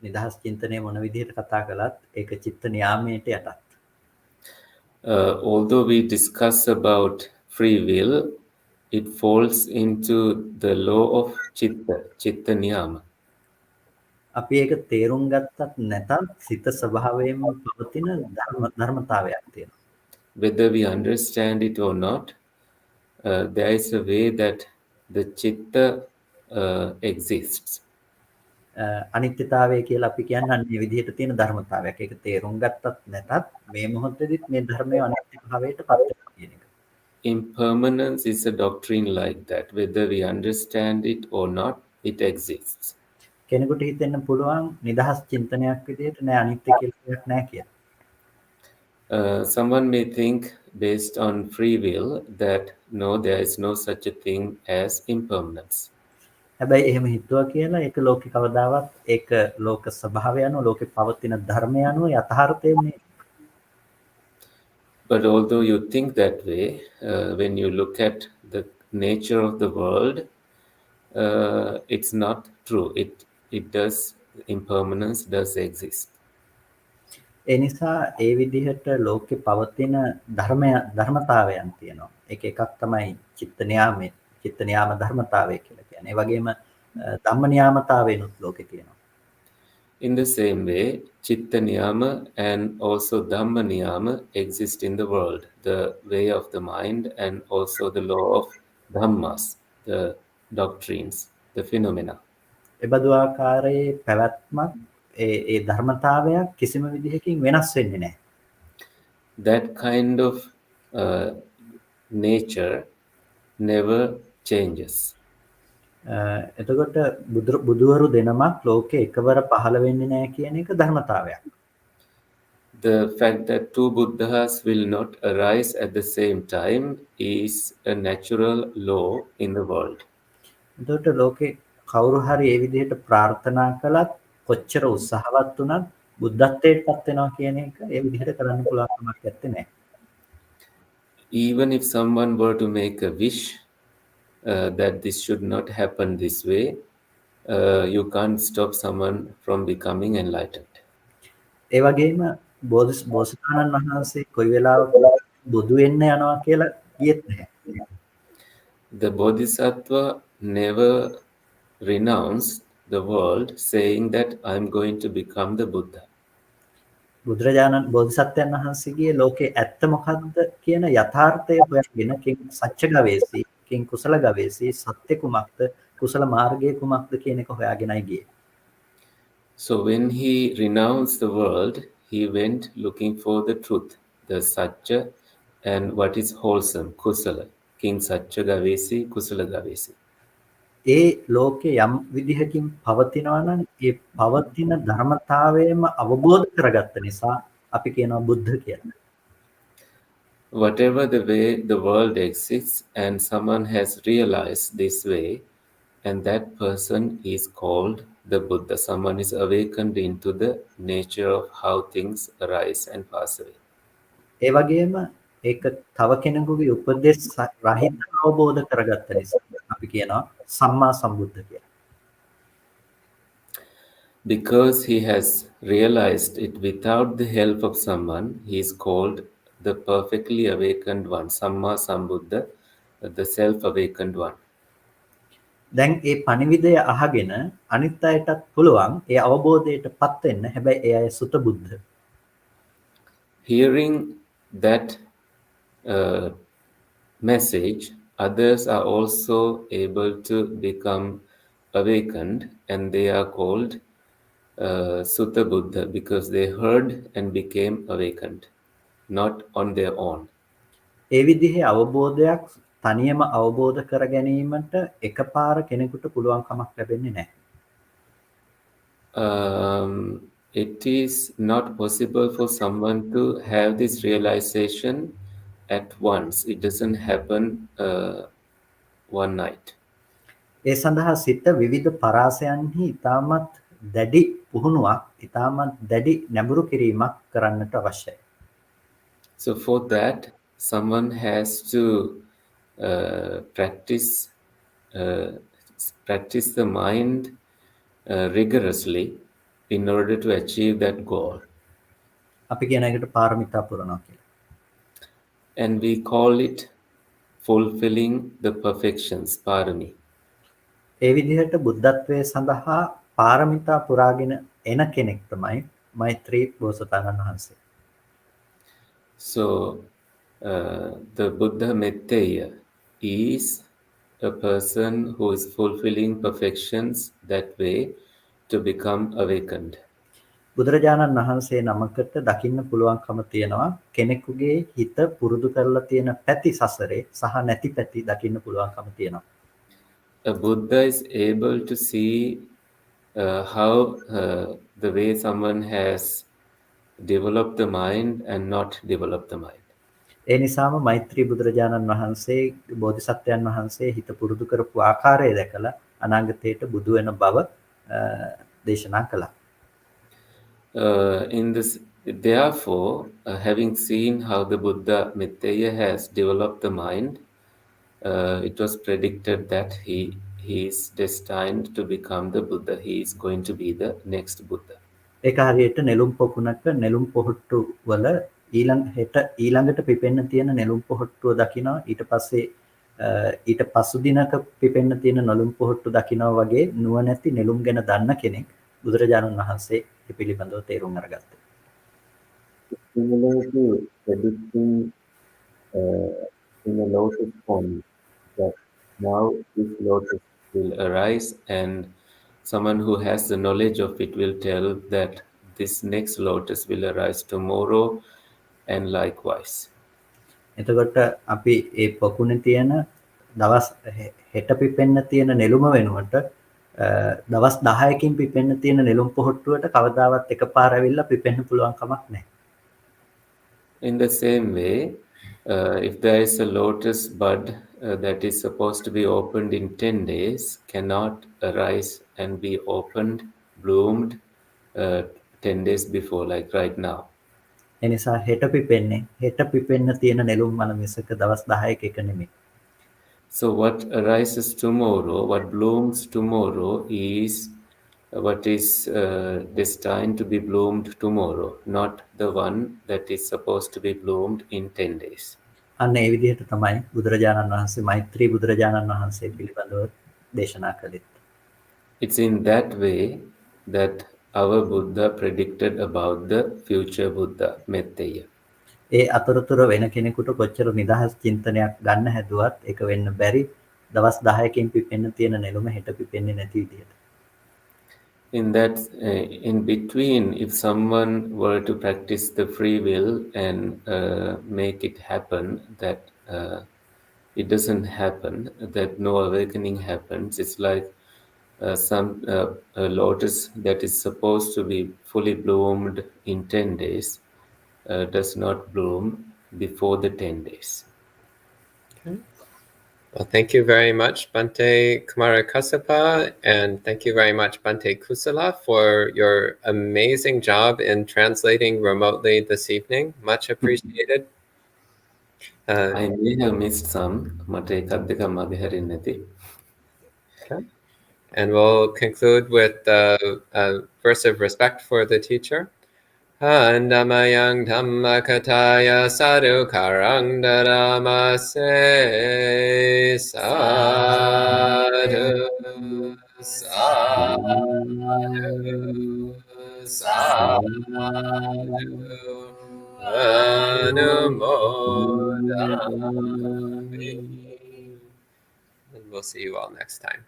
නිදහස් චින්තනය මොන විදිහට කතා කළත් ඒක චිත්ත නියාමයට යටත්. Although we discuss about free will, it falls into the law of chitta niyama. අපි ඒක තේරුම් ගත්තත් නැතත් සිත ස්වභාවයෙන්ම පවතින ධර්මතාවයක් තියෙනවා. Whether we understand it or not, there is a way that the chitta exists. අනිත්‍යතාවය කියලා අපි කියන්නේ අන්නේ විදිහට තියෙන ධර්මතාවයක්. ඒක තේරුම් ගත්තත් නැතත් මේ මොහොතේදීත් මේ ධර්මයේ අනිත්‍ය භාවයට පත් වෙනවා කියන එක. Impermanence is a doctrine like that. Whether we understand it or not, it exists. කෙනෙකුට හිතෙන්න පුළුවන් නිදහස් චින්තනයක් විදිහට නෑ අනිත්‍ය කියලා දෙයක් නෑ කියලා. Someone may think based on free will that no, there is no such a thing as impermanence. හැබැයි එහෙම හිතුවා කියලා ඒක ලෝකේ කවදාවත් ඒක ලෝක ස්වභාවය අනුව ලෝකේ පවතින ධර්මය අනුව යථාර්ථය නෙමෙයි. But although you think that way, when you look at the nature of the world, it's not true. It does, impermanence does exist. ඒ නිසා ඒ විදිහට ලෝකේ පවතින ධර්මතාවයන් තියෙනවා. ඒක එකක් තමයි චිත්ත නියාම ධර්මතාවය කියලා කියන්නේ. ඒ වගේම ධම්ම නියාමතාවයනුත් ලෝකේ තියෙනවා. In the same way, chitta niyama and also dhamma niyama exist in the world, the way of the mind and also the law of dhammas, the doctrines, the phenomena. එබඳු ආකාරයේ පැවැත්මක් ඒ ධර්මතාවයක් කිසිම විදිහකින් වෙනස් වෙන්නේ නැහැ. That kind of nature never changes. එතකොට බුදුවරු දෙනමක් ලෝකේ එකවර පහළ වෙන්නේ නැහැ කියන එක ධර්මතාවයක්. The fact that two Buddhas will not arise at the same time is a natural law in the world. එතකොට ලෝකේ කවුරු හරි ඒ විදිහට ප්‍රාර්ථනා කළත් කොච්චර උත්සාහවත් වුණත් බුද්ධත්වයටපත් වෙනවා කියන එක ඒ විදිහට කරන්න පුළුවන් කමක් නැත්තේ නෑ. Even if someone were to make a wish, that this should not happen this way. You can't stop someone from becoming enlightened. ඒ වගේම බෝසතාණන් වහන්සේ කොයි වෙලාවක බුදු වෙන්න යනවා කියලා කියෙත් නැහැ. The Bodhisattva never renounced the world saying that I'm going to become the Buddha. බුදුරජාණන් බෝධිසත්වයන් වහන්සේගේ ලෝකේ ඇත්ත මොකක්ද කියන යථාර්ථය හොයාගෙන කිං සත්‍ය ගවේෂී කිං කුසල ගවේෂී සත්‍ය කුමක්ද කුසල මාර්ගය කුමක්ද කියන එක හොයාගෙනයි ගියේ. So when he renounced the world, he went looking for the truth, the satya, and what is wholesome, kusala. King Satya Gavesi, Kusala Gavesi. ඒ ලෝකේ යම් විදිහකින් පවතිනවා නම් ඒ පවතින ධර්මතාවයම අවබෝධ කරගත්ත නිසා අපි කියනවා බුද්ධ කියලා. Whatever the way the world exists and someone has realized this way, and that person is called the Buddha. Someone is awakened into the nature of how things arise and pass away. ඒ වගේම ඒක තව කෙනෙකුගේ උපදෙස් රහිත අවබෝධ කරගත්ත නිසා අපි කියනවා සම්මා සම්බුද්ධ කියලා. Because he has realized it without the help of someone, he is called the perfectly awakened one, Samma Sambuddha, the self-awakened one. දැන් ඒ පණිවිඩය අහගෙන අනිත් අයටත් පුළුවන් ඒ අවබෝධයටපත් වෙන්න. හැබැයි ඒ අය සුත බුද්ධ. Hearing that message, others are also able to become awakened, and they are called Sutta Buddha because they heard and became awakened, not on their own. ඒ විදිහේ අවබෝධයක් තනියම අවබෝධ කර ගැනීමට එකපාර කෙනෙකුට පුළුවන් කමක් ලැබෙන්නේ නැහැ. It is not possible for someone to have this realization at once. It doesn't happen one night. ඒ සඳහා සිත විවිධ පරාසයන්හි ඉතාමත් දැඩි පුහුණුවක්, ඉතාමත් දැඩි නැඹුරු කිරීමක් කරන්නට අවශ්‍යයි. So for that, someone has to practice the mind rigorously in order to achieve that goal. අපි කියන එකට පාරමිතා පුරනවා කියලා. And we call it fulfilling the perfections, parami. ඒ විදිහට බුද්ධත්වයේ සඳහා පාරමිතා පුරාගෙන එන කෙනෙක් තමයි මෛත්‍රී බෝසතාණන් වහන්සේ. So the Buddha Metteya is a person who is fulfilling perfections that way to become awakened. බුදුරජාණන් වහන්සේ නමකට දකින්න පුළුවන්කම තියෙනවා කෙනෙකුගේ හිත පුරුදු කරලා තියෙන පැති සසරේ සහ නැති පැති දකින්න පුළුවන්කම තියෙනවා. A Buddha is able to see how the way someone has developed the mind and not developed the mind. ඒ නිසාම මෛත්‍රී බුදුරජාණන් වහන්සේ බෝධිසත්වයන් වහන්සේ හිත පුරුදු කරපු ආකාරය දැකලා අනාගතයට බුදු වෙන බව දේශනා කළා. Therefore, having seen how the Buddha Mitteya has developed the mind, it was predicted that he is destined to become the Buddha. He is going to be the next Buddha. ඒක හරියට නෙළුම් පොකුණක නෙළුම් පොහට්ටු වල ඊළඟට පිපෙන්න තියෙන නෙළුම් පොහට්ටුව දකිනවා ඊට පස්සේ ඊට පසු දිනක පිපෙන්න තියෙන නෙළුම් පොහට්ටු දකිනවා වගේ නුවණැති නෙළුම් ගැන දන්න කෙනෙක් බුදුරජාණන් වහන්සේ ඒ පිළිබඳව තේරුම් අරගත්තා. Similar to predicting in a lotus pond that now this lotus will arise and someone who has the knowledge of it will tell that this next lotus will arise tomorrow and likewise. එතකොට අපි ඒ පොකුණේ තියෙන දවස් හෙට පිපෙන්න තියෙන නෙළුම වෙනුවට දවස් 10කින් පිපෙන්න තියෙන නෙළුම් පොහට්ටුවට කවදාවත් එකපාර ඇවිල්ලා පිපෙන්න පුළුවන් කමක් නැහැ. In the same way, if there is a lotus bud that is supposed to be opened in 10 days, cannot arise and be opened, bloomed 10 days before, like right now. එනිසා හෙට පිපෙන්න තියෙන නෙළුම් මල මිසක දවස් 10ක එක නෙමෙයි. So what arises tomorrow, what blooms tomorrow is what is destined to be bloomed tomorrow, not the one that is supposed to be bloomed in 10 days. අන්න ඒ විදිහට තමයි බුදුරජාණන් වහන්සේ මෛත්‍රී බුදුරජාණන් වහන්සේ පිළිබඳව දේශනා කළේ. It's in that way that our Buddha predicted about the future Buddha, Metteya. ඒ අතරතුර වෙන කෙනෙකුට කොච්චර නිදහස් චින්තනයක් ගන්න හැදුවත් ඒක වෙන්න බැරි දවස් 10කින් පිපෙන්න තියෙන නෙළුම හෙට පිපෙන්නේ නැති විදිහට. In that, in between, if someone were to practice the free will and make it happen, that it doesn't happen, that no awakening happens. It's like a lotus that is supposed to be fully bloomed in 10 days does not bloom before the 10 days. Okay. Well, thank you very much, Bante Kumara Kassapa, and thank you very much, Bante Kusala, for your amazing job in translating remotely this evening. Much appreciated. I may have missed some. Okay. And we'll conclude with a verse of respect for the teacher. Handamayang Dhammakataya Sadhukarang Daramase Sadhu Sadhu Sadhu Anumodami. And we'll see you all next time.